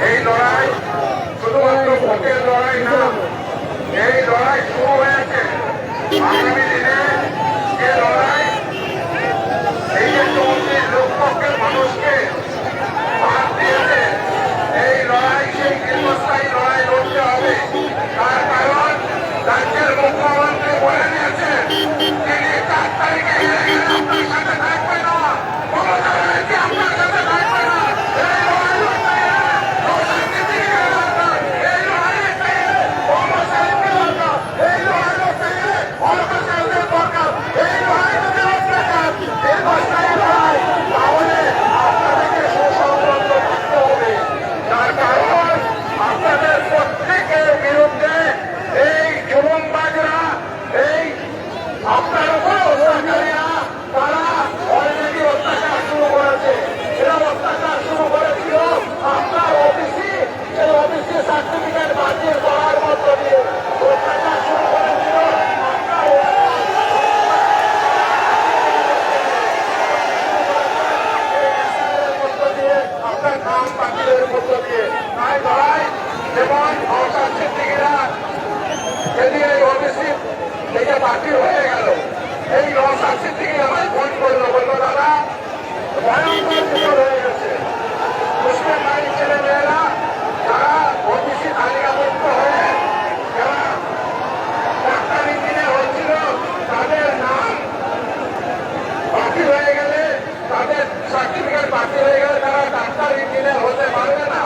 এই লড়াই শুধুমাত্র ভোটের লড়াই না, এই লড়াই শুরু হয়েছে আগামী দিনে যে লড়াই, এই যে 34 লক্ষের মানুষকে ভাগ দিয়েছে, এই লড়াই সেই দীর্ঘস্থায়ী লড়াই লড়তে হবে। তার কারণ রাজ্যের মুখ্যমন্ত্রী বলে দিয়েছেন তিনি 4 তারিখে হেরে গেলে আপনার সাথে থাকবে না, মমতা ব্যানার্জি আপনার সাথে থাকবে না। এই লড়াই লড়তে গেলে লোকশক্তিকে দরকার, এই লড়াই লড়তে গেলে কর্মচারীকে দরকার, এই লড়াই লড়তে গেলে কর্মচারীদের দরকার, এই লড়াই যদি লড়তে চান দীর্ঘস্থায়ী লড়াই, তাহলে আপনাদেরকে সুসংবদ্ধ থাকতে হবে। তার কারণ আপনাদের প্রত্যেকের বিরুদ্ধে এই জুলুমবাজরা, এই আপনার উপরে অত্যাচারীরা, তারা অলরেডি অত্যাচার শুরু করেছে। এরা অত্যাচার শুরু করেছিল আপনার অফিসে, সেই অফিসে সার্টিফিকেট বাতিল করার মধ্য দিয়ে অত্যাচার শুরু করেছিল আপনার নাম বাতিলের মধ্য দিয়ে। তাই লড়াই যেমন নওশাদ সিদ্দিকীরা যদি এই ওবিসি থেকে বাতিল হয়ে গেল, এই নওশাদ সিদ্দিকী আমায় ফোন করলো, বললো দাদা ভয়ঙ্কর বিপদ হয়ে গেছে, মুসলিম বাড়ির ছেলে মেয়েরা যারা ওবিসি তালিকাভুক্ত হয়ে যারা ডাক্তার ইঞ্জিনিয়ার হচ্ছিল, তাদের নাম বাতিল হয়ে গেলে, তাদের সার্টিফিকেট বাতিল হয়ে গেলে তারা ডাক্তার ইঞ্জিনিয়ার হতে পারবে না।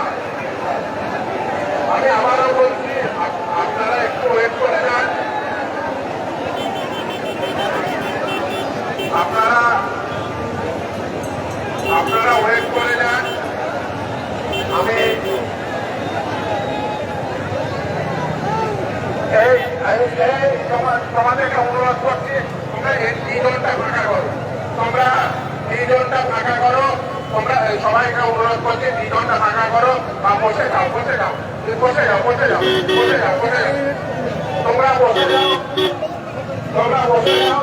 আমি আবারও বলছি, আপনারা একটু ওয়েট করে যান, আপনারা ওয়েট করে যান। আমি তোমাদেরকে অনুরোধ করছি, তোমরা এই 2 ঘন্টা ফাঁকা করো, তোমরা 2 ঘন্টা ফাঁকা করো, তোমরা সবাইকে অনুরোধ করছি 2 ঘন্টা ফাঁকা করো, বা বসে যাও, বসে যাও, বসে যাও, বসে যাও, বসে যাও, বসে যাও, তোমরা বসে যাও, তোমরা বসে যাও।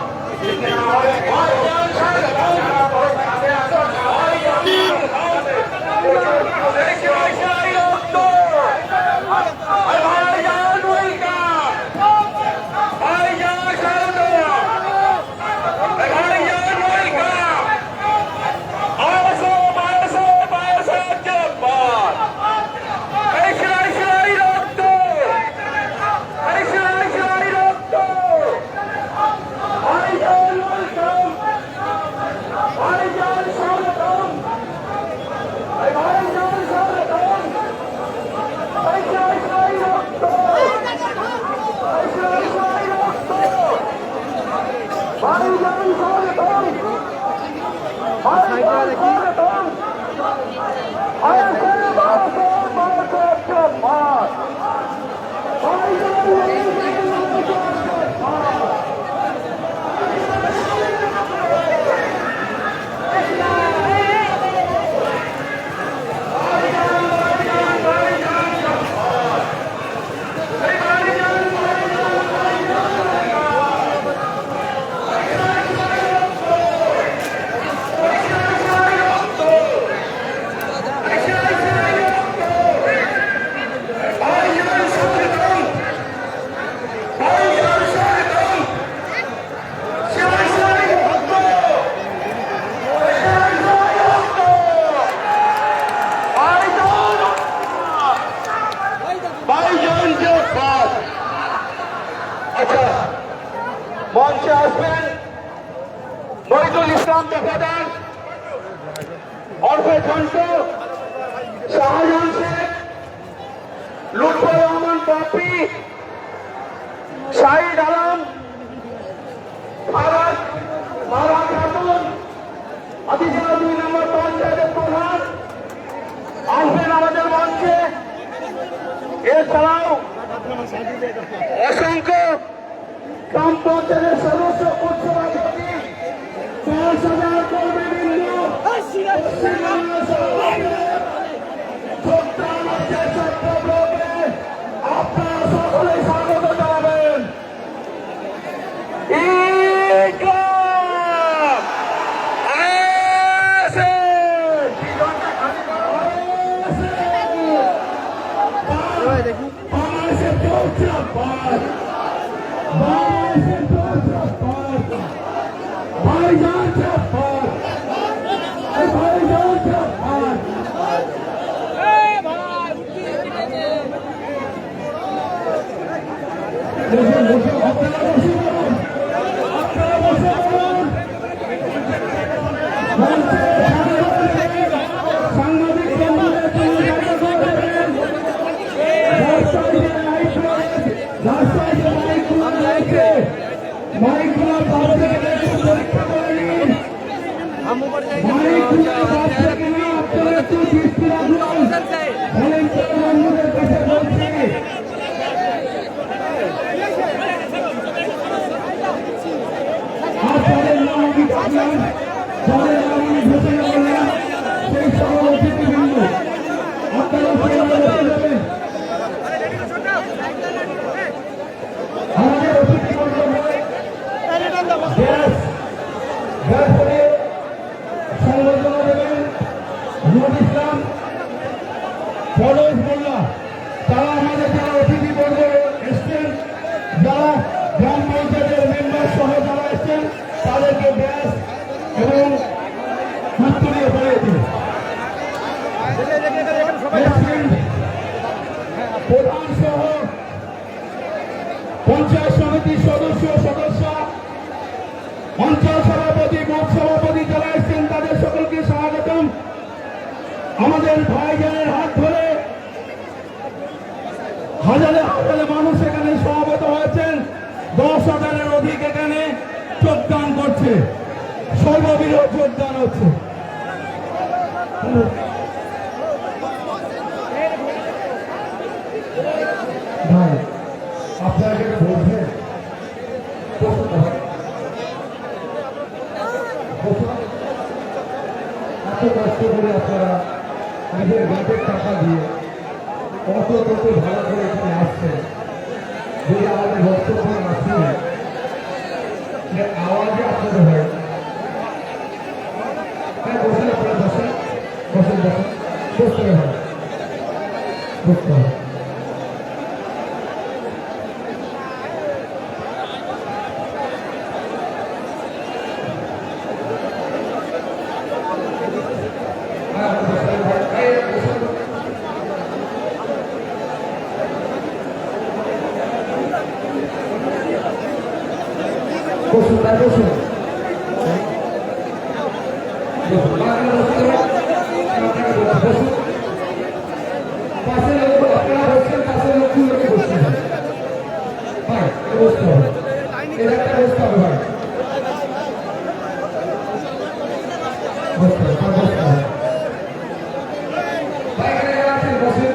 মঞ্চে আসবেন মহিদুল ইসলাম দফাদার ওরফে ঝন্টু, শাহজাহান শেখ, লুৎফর রহমান পপি, শাহিদ আলম, ফারাজ খাতুন, আদিজলা 2 নম্বর পঞ্চায়েতের প্রধান আসবেন আমাদের মঞ্চে। এছাড়াও অসংখ্য গ্রাম পঞ্চায়েতের সদস্য, পৌরসভাপতি, 10,000 কর্মীবৃন্দ, আপনারা সকলে স্বাগত জানাবেন। বাংলাদেশের দৌড়াবাদ, বাংলাদেশের দৌড়াবাদ, ভাইজান জিন্দাবাদ, ভাইজান জিন্দাবাদ। বসুন বসুন, আপনারা বসে বলুন, আপনারা বসে বলুন। সাংবাদিক বন্ধুদের জন্য জায়গা করে দেবেন। রাস্তায় যে মাইকগুলো রয়েছে, মাইকগুলো বাদ থেকে একটু পরীক্ষা করে নিন। মাইকগুলো বাদ থেকে না, আপনারা একটু দৃষ্টি রাখুন। ভলেন্টিয়ার বন্ধুদের কাছে বলছি, আর তাদের নাম আমি ডাকলাম, তাদের নাম আমি ঘোষণা করলাম, সেই সকল অতিথিবৃন্দ আপনারা বসে যাবেন। আমাদের অতিথিবৃন্দ গ্যাস করে সংবর্ধনা দেবেন নুরুল ইসলাম, ফরোজ মোল্লা, তারা আমাদের যারা অতিথিবর্গ এসছেন, যারা গ্রাম পঞ্চায়েতের মেম্বার সহ যারা এসছেন, তাদেরকে ব্যাস এবং হাতুড়িয়ে পড়িয়েছে। প্রধান সহ পঞ্চায়েত সমিতির সদস্য, অঞ্চল সভাপতি, বুথ সভাপতি যারা এসছেন, তাদের সকলকে স্বাগতম। আমাদের ভাইজানের হাত ধরে হাজারে হাজারে মানুষ এখানে সমবেত হয়েছেন। 10,000-এর অধিক এখানে যোগদান করছে, সর্ববৃহৎ যোগদান হচ্ছে। ভাই আপনারা যেটা বলছেন, এত কষ্ট করে আপনারা নিজের ব্যাংকের টাকা দিয়ে কত কত ভালো করে এখানে আসছেন, যদি আমাদের বক্তব্যের মাধ্যমে আওয়াজে আপনাদের হয়। হ্যাঁ বসেন, আপনারা বসেন, বসেন বসেন, বসতে হবে, বসতে হবে। বসুন তাই বসুন, বসুন পাশে লোক, আপনারা বসছেন পাশে লোকগুলোকে বসতে হবে ভাই, বসতে হবে, এর একটা বসতে হবে ভাই, বসতে হবে, বসতে হবে ভাই, এখানে যারা আছেন বসেন।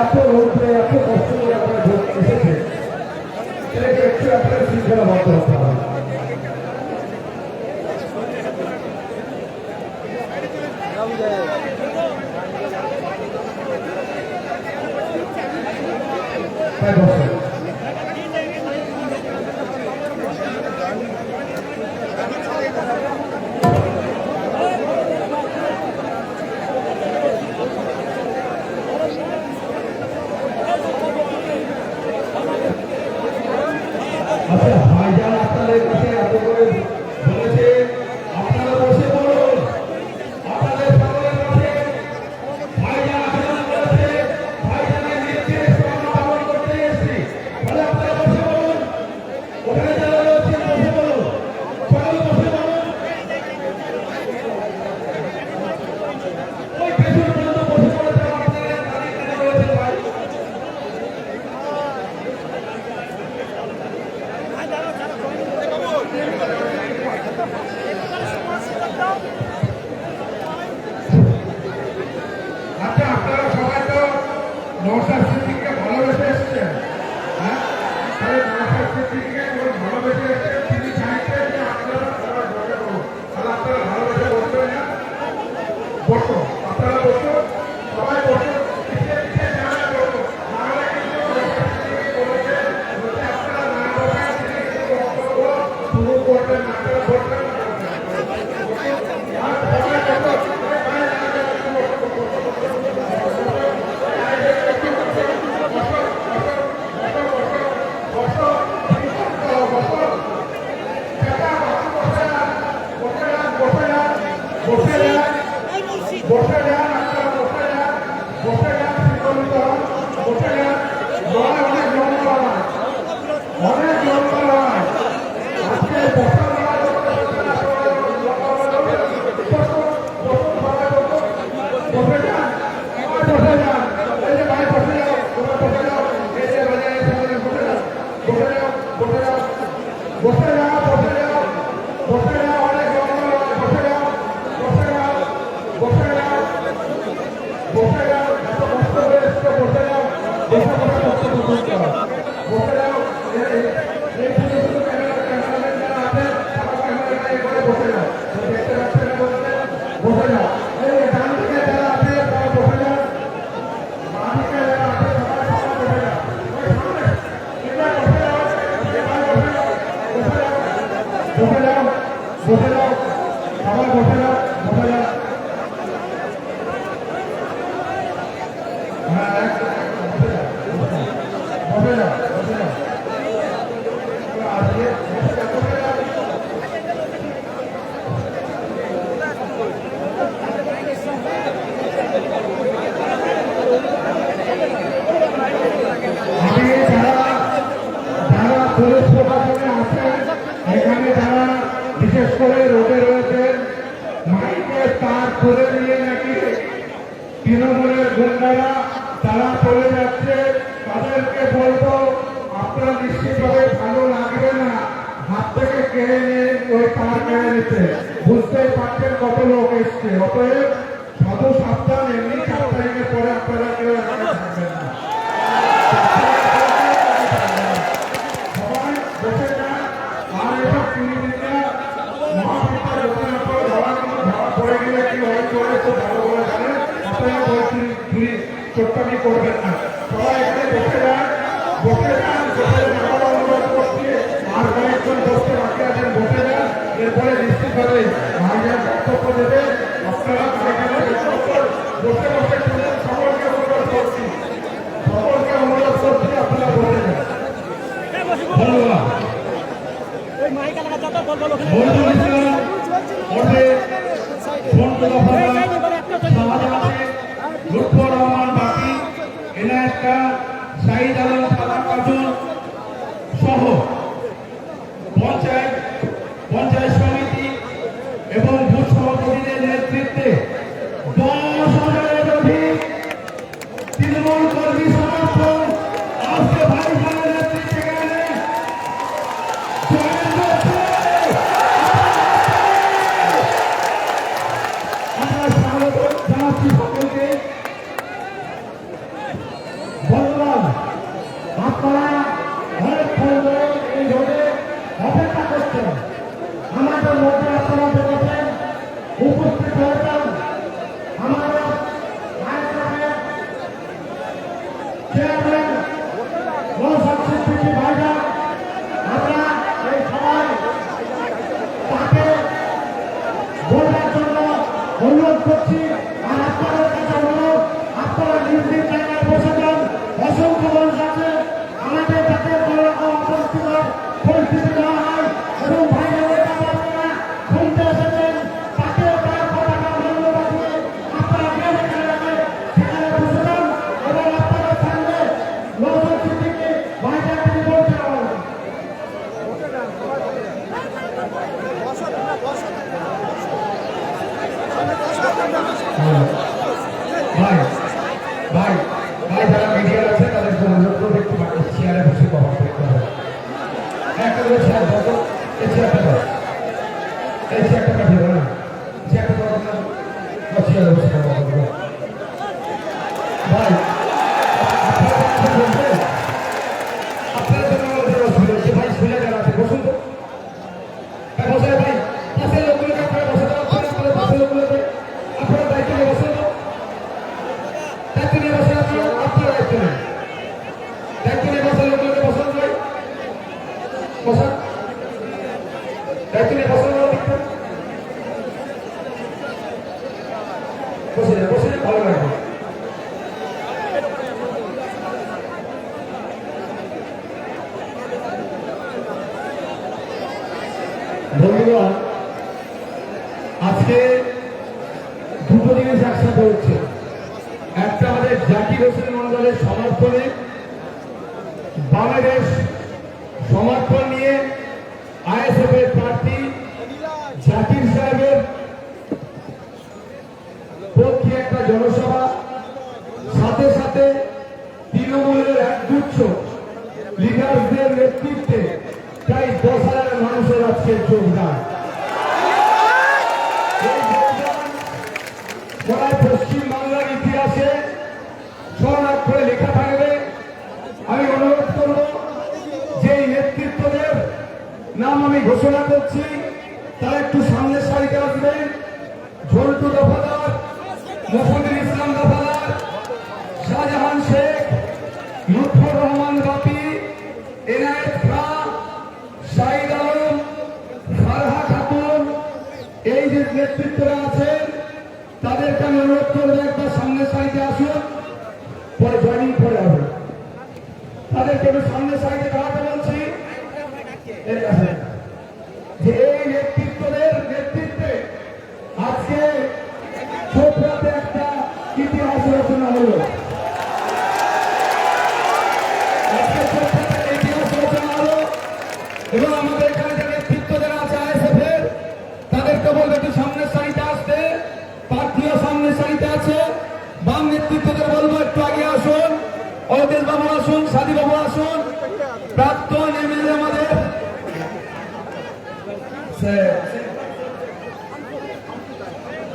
এত রোদ্রে এত কষ্ট করে আপনারা ভোট এসেছে, সেটাকে একটু আপনার শৃঙ্খলা বন্ধ করতে হবে। তাই বসে আচ্ছা ভাইজান আপনাদের কাছে এত করে বলেছে, আপনারা বসে বলুন। আপনাদের সকলের কাছে ভাইজান আবেদন করেছে, ভাইজানের নির্দেশ আমরা পালন করতে এসেছি। বসো, আপনারা বসো, সবাই বসো, পিছিয়ে পিছিয়ে যারা বসো, নাহলে কিন্তু বলেছে, আপনারা না বসেন, কিন্তু বক্তব্য শুরু করবেন না, আপনারা বসবেন না। আর সবাই বসো, বসে যান, আপনারা বসে যান, বসে যান, শৃঙ্খলিত হন, বসে যান। দোয়া অনেক জল করা হয়, অনেক জল করা হয়। আজকে বসা দেওয়া বসে যান, বসে যান, এই যে ভাই বসে যাও, তোমরা বসে যাও, এই যে বাজারে বসে যাও, বসে যাও, বসে যাও, বসে যাও, বসে যাও, বসে যাও, অনেক জল করা হয়, বসে যাও, বসে যাও, বসে যাও, বসে যাও, এত কষ্ট করে এসছো, বসে যাও, বসে বসে বক্তব্য শুনতে হয়, বসে যাও। এই শুধু শুধু ক্যামেরাম্যান যারা আছে তারা ক্যামেরাম্যান করে বসে যাও, দেখতে পাচ্ছেন না বলতে, বসে যাও। এই ডান দিকে যারা আছে তারা বসে যাও, বাঁ দিকে যারা আছে সবাই সবাই বসে যাও, ওই সামনে এবার বসে যাও, এবার বসে যাও, বসে যাও, বসে যাও, বসে যাও, সবাই বসে যাও, বসে যাও। বসে যাও, বসে যাও, আজকে বসে যাও, বসে যাও। আমি যারা পুলিশ প্রশাসনে আছেন, এখানে যারা বিশেষ করে রোডে রয়েছেন, মাইকে তার করে নিয়ে নাকি তৃণমূলের গুন্ডারা তারা চলে যাচ্ছে, তাদেরকে বলবো আপনারা নিশ্চিতভাবে ভালো লাগবে না, হাত থেকে কেড়ে নিয়ে ওই তার কেড়ে নিতে, বুঝতেই পারছেন কত লোক এসছে। অতএব সাধু সাবধান, এমনি 4 তারিখের পরে আপনারা কেউ এলাকায় থাকবেন না। সবাই বসে যান। আর এসব ক্রিমিনালরা মহাপিতা যোজনার পর ধরা পড়ে গেলে কি হয় করে তো ভালো করে জানেন, আপনারা চুরি চোট্টামি করবেন না। সবাই এখানে বসে যান, বসে যান, বসে যান, আমরা অনুরোধ করছি। আর কয়েকজন বসতে বাকি আছেন, বসে যান। এরপরে নিশ্চিতভাবে ভাইজান বক্তব্য দেবে, আপনারা ভাইজানের বক্তব্য বসে বসে শুনলেন। সকলকে অনুরোধ করছি, সকলকে অনুরোধ করছি, আপনারা বসে যান। ধন্যবাদ। লুৎফর রহমান বাকি, এনায়েত খান, শাহিদ আলম সাদা কাজল সহ পঞ্চায়েত সমিতি এবং বুথ সভাপতিদের নেতৃত্বে 10,000-এর অধিক তৃণমূল কর্মী সমর্থন আজকে ভাইজানের নেতৃত্বে গেলে আমরা স্বাগত জানাচ্ছি সকলকে। ধন্যবাদ। আপনারা অনেকক্ষণ ধরে এই রোডে অপেক্ষা করছেন, আমাদের মধ্যে আপনারা দেখেছেন উপস্থিত হয়েছেন আমাদের চেয়ারম্যান নওশাদ সিদ্দিকী ভাইজান। আমরা এই সবাই তাকে বলার জন্য অনুরোধ করছি। আর আপনাদের কাছে অনুরোধ, আপনারা নিজ নিজ জায়গায় বসে যান। অসংখ্য মানুষ আছে, আমাদের যাতে কোনো রকম পরিস্থিতি না হয় এবং ভাইজানের কথা আপনারা শুনতে এসেছেন, তাকে তার কথাটা ধন্যবাদ দিয়ে আপনারা যে যেখানে আছে সেখানে বসে যান এবং আপনাদের সামনে নওশাদ সিদ্দিকী ভাইজান তিনি বলতে পারেন। ভাই ভাই ভাই যারা মিডিয়া আছে তাদেরকে অনুরোধ করবো একটু চেয়ারে বসে কথা বলতে হবে। একটা করে চেয়ার বসো, এই চেয়ারটা দাও, এই চেয়ারটা কাটিয়ে দাও না, চেয়ারটা দাও না, চেয়ারে বসে কথা বলবো। ভাই আপনারা জন্য অসুবিধা হচ্ছে, ভাই শুনে যারা আছে বসুন তো, বসে ভাই পাশের লোকগুলোকে আপনারা বসে দেওয়া, আপনারা পাশের লোকগুলোকে আপনারা দায়িত্ব বসে যা, ভালো লাগবে। বন্ধুগণ, আজকে দুটো জিনিস একসাথে হচ্ছে। একটা আমাদের জাকির হোসেন মন্ডলের সমর্থনে বাংলাদেশ সমর্থন নিয়ে আইএসএফ এর প্রার্থী জাকির সাহেবের পক্ষে একটা জনসভা, সাথে সাথে তৃণমূলের একগুচ্ছ লিডারদের নেতৃত্বে প্রায় 10,000 মানুষের আজকে যোগদান। এই যোগদান প্রায় পশ্চিম বাংলার ইতিহাসে স্বর্ণাক্ষরে লেখা থাকবে। আমি অনুরোধ করব যে নেতৃত্বদের নাম আমি ঘোষণা করছি, তারা একটু সামনের সারিতে আসবেন। ঝন্টু দফাদার, মফিদুল ইসলাম দফাদার, শাহজাহান শেখ, লুৎফর রহমান বাপি, এনায়েত খাঁ, শাহিদ আলম, ফারহা খাতুন, এই যে নেতৃত্বরা আছেন তাদেরকে আমি অনুরোধ করবো একবার সামনের সারিতে আসুন, পরে জয়নিং করে হবে। তাদেরকে একটু সামনের সারিতে দাঁড়াতে বলছি। যে এই নেতৃত্বদের নেতৃত্বে আজকে ছোটরাতে একটা ইতিহাস রচনা হলো। আজকে ছোটরাতে ইতিহাস রচনা হলো এবং আমাদের এখানে যে নেতৃত্ব যারা আছে আইএসএফ এর, তাদেরকে বলবে একটু সামনের সারিতে আসতে। প্রার্থীও সামনের সারিতে আছে। বাম নেতৃত্বদের বলবো একটু আগে আসুন। অদেশ বাবু আসুন, সাদী বাবু আসুন, প্রাক্তন এমএলএ আমাদের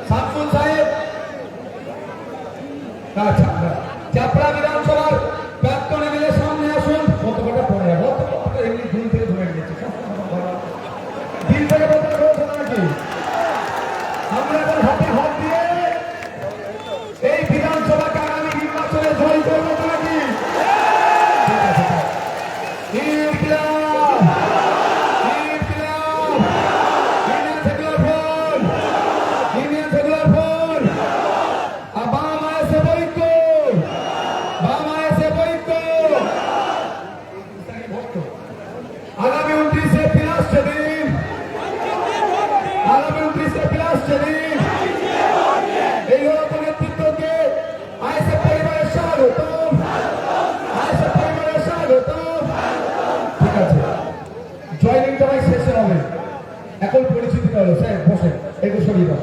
শামসুল সাহেব, আচ্ছা চাপড়া বিধানসভার প্রাক্তন এমএলএ সামনে আসুন। কতটা পরে এমনি দিন থেকে ধরে নিয়েছে, দিন থেকে বলতে রয়েছে নাকি? আমরা এখন হাতে হাত দিয়ে এই বিধানসভাকে আগামী নির্বাচনে জয় করবো নাকি? আগামী 29 এপ্রিল আসছে দিন, আগামী 29 এপ্রিল আসছে দিন। এই রকম নেতৃত্বকে আইএসএফ পরিবারের স্বাগতম, আইএসএফ পরিবারের স্বাগতম। ঠিক আছে, জয়নিংটা ভাই শেষে হবে, এখন পরিচিতিটা হলো। স্যার বসে একটু সরিয়ে দাও।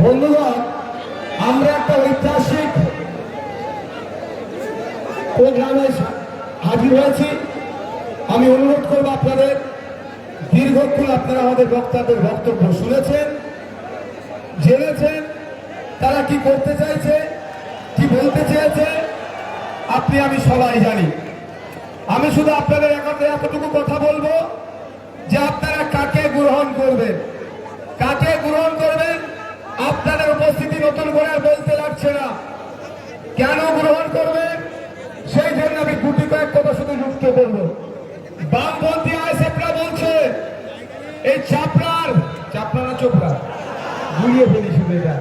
বন্ধুগণ, আমরা একটা ঐতিহাসিক প্রোগ্রামে হাজির হয়েছি। আমি অনুরোধ করবো আপনাদের, দীর্ঘক্ষণ আপনারা আমাদের বক্তাদের বক্তব্য শুনেছেন, জেনেছেন তারা কি করতে চাইছে, কি বলতে চেয়েছে। আপনি আমি সবাই জানি। আমি শুধু আপনাদের এতটুকু কথা বলবো যে আপনারা কাকে গ্রহণ করবেন, কাকে গ্রহণ করবেন। আপনাদের উপস্থিতি নতুন করে আর বলতে লাগছে না। কেন গ্রহণ করবেন সেই জন্য আমি গুটি কয়েক কথা শুধু যুক্ত করবো। বামপন্থী আইএসএফরা বলছে এই চাপড়া না চোপড়া গুলিয়ে ফেলি শুধু এটা,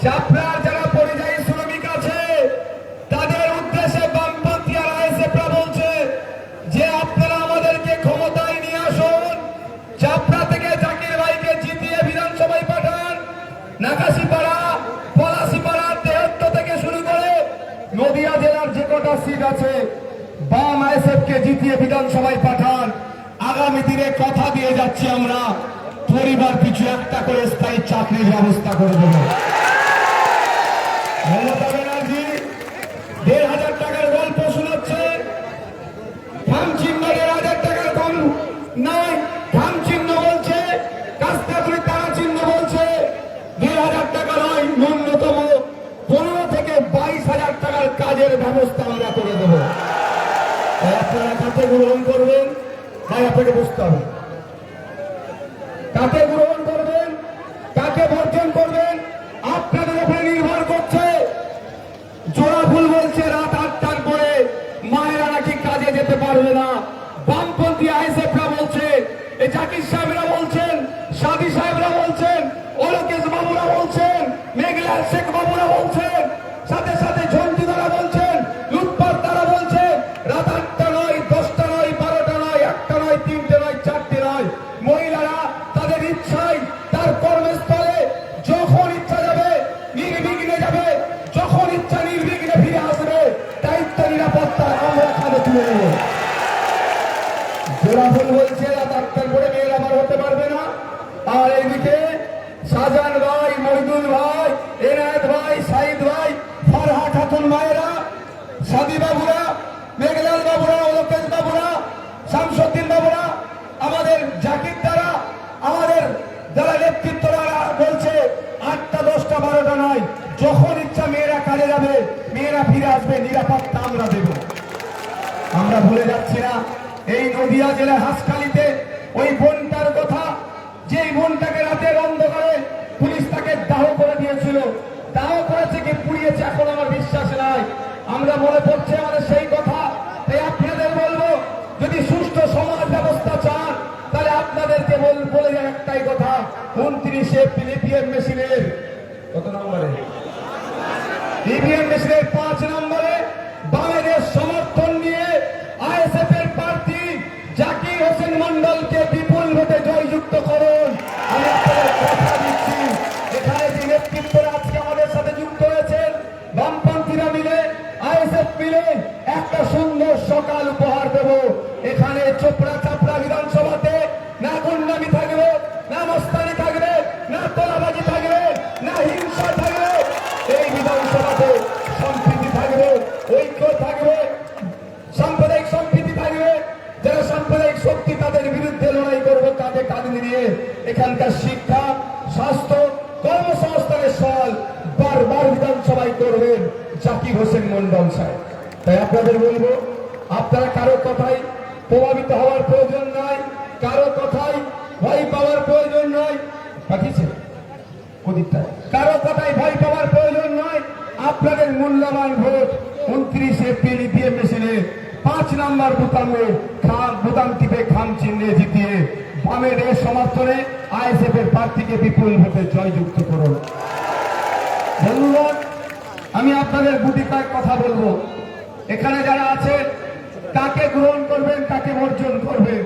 চাপড়ার যারা পরিযায়ী শ্রমিক আছে তাদের উদ্দেশ্যে বামপন্থী আর আইএসএফরা বলছে যে আপনারা আমাদেরকে ক্ষমতায় নিয়ে আসুন, চাপড়া থেকে জাকির ভাইকে জিতিয়ে বিধানসভায় পাঠান, নাকাশিপাড়া, পলাশিপাড়া, দেহত্ব থেকে শুরু করে নদিয়া জেলার যে কটা সিট আছে বাম আইএসএফকে জিতিয়ে বিধানসভায় পাঠান। আগামী দিনে কথা দিয়ে যাচ্ছি আমরা পরিবার পিছু একটা করে স্থায়ী চাকরির ব্যবস্থা করে দেব। মমতা ব্যানার্জি 1,500 টাকা কাজের ব্যবস্থা আমরা করে দেব। তাই আপনারা কাকে গ্রহণ করবেন তাই আপনাকে বুঝতে হবে, কাকে গ্রহণ করবেন কাকে বর্জন করবেন আপনাদের উপরে নির্ভর করছে। জোড়া ফুল বলছে রাত 8টার পরে মায়েরা নাকি কাজে যেতে পারবে না। বামপন্থী আইএসএফরা বলছে, এই জাকির সাহেবরা বলছেন, সাদি সাহেবরা বলছেন, অলোকেশ বাবুরা বলছেন, মেঘলাল শেখ বাবুরা বলছেন, সাথে সাথে ঝন্টু দ্বারা বলছেন, লুটপাট দ্বারা বলছেন রাত 8টা নয়, 10টা নয়, 12টা নয়, 1টা নয়, 3টে নয়, 4টে নয়। মহিলারা তাদের ইচ্ছায় তার কর্মস্থলে যখন ইচ্ছা যাবে নির্বিঘ্নে যাবে, যখন ইচ্ছা নির্বিঘ্নে ফিরে আসবে। দায়িত্ব নিরাপত্তা আমরা কাঁধে তুলে নেব। জোড়াফুল বলছে রাত 8টার পরে মেয়ের আবার হতে পারবে না। আর এইদিকে শাহজাহান ভাই, মহিদুল ভাই, এনায়েত ভাই, সাইদ ভাই, ফারহা খাতুন মায়েরা, সাদি বাবুরা, মেঘলাল বাবুরা, অলোকেশ বাবুরা, শামসুদ্দিন বাবুরা, আমাদের জাকির দ্বারা, আমাদের যারা নেতৃত্বরা বলছে 8টা 10টা 12টা নয়, যখন ইচ্ছা মেয়েরা কাজে যাবে, মেয়েরা ফিরে আসবে, নিরাপত্তা আমরা দেব। আমরা ভুলে যাচ্ছি না এই নদিয়া জেলার হাসখালিতে ওই বোনটার কথা, যেই বোনটাকে রাতের অন্ধকারে পুলিশ তাকে দাহ করে দিয়েছিল। দাহ করেছে কি পুড়িয়েছে এখন আমার বিশ্বাস নাই। আমরা মনে পড়ছে আমাদের সেই কথা। তাই আপনাদের বলবো, যদি সুষ্ঠু সমাজ ব্যবস্থা চান তাহলে আপনাদেরকে বলে যায় একটাই কথা, 29 এপ্রিল ইভিএম মেশিনের কত নম্বরে, ইভিএম মেশিনের 5 নম্বরে বামেদের সমর্থন নিয়ে আইএসএফ এর প্রার্থী জাকির হোসেন মন্ডলকে বিপুল ভোটে জয়যুক্ত করুন। আমি আপনাদের কথা দিচ্ছি, এখানে যে নেতৃত্বরা আজকে আমাদের সাথে যুক্ত হয়েছেন, বামপন্থীরা মিলে, আইএসএফ মিলে একটা সুন্দর সকাল উপহার দেব। এখানে চোপড়া চাপড়া বিধানসভাতে না গুন্ডামি থাকবে, না মস্তানি থাকবে, না তোলাবাজি থাকবে, না হিংসা থাকবে। এই বিধানসভাতে সম্প্রীতি থাকবে, ঐক্য থাকবে, সাম্প্রদায়িক সম্প্রীতি থাকবে। যারা সাম্প্রদায়িক শক্তি তাদের বিরুদ্ধে লড়াই করবো কাঁধে কাঁধ মিলিয়ে। এখানকার শিক্ষা, স্বাস্থ্য, কর্মসংস্থানের সওয়াল বারবার বিধানসভায় করবেন জাকির হোসেন মন্ডল সাহেব। তাই আপনাদের বলবো, আপনারা কারো কথাই প্রভাবিত হওয়ার প্রয়োজন নাই, কারো কথাই ভয় পাওয়ার প্রয়োজন নয়। পাঠিয়েছে কারো কথাই ভয় পাওয়ার প্রয়োজন নয়। আপনাদের মূল্যবান ভোট 29 এপ্রিল ইভিএম মেশিনে 5 নম্বর বুতাম টিপে খাম চিহ্নে জিতিয়ে বামের সমর্থনে আইএসএফ এর প্রার্থীকে বিপুল ভোটে জয়যুক্ত করুন। ধন্যবাদ। আমি আপনাদের গুটি কয়েক কথা বলবো। এখানে যারা আছে কাকে গ্রহণ করবেন কাকে বর্জন করবেন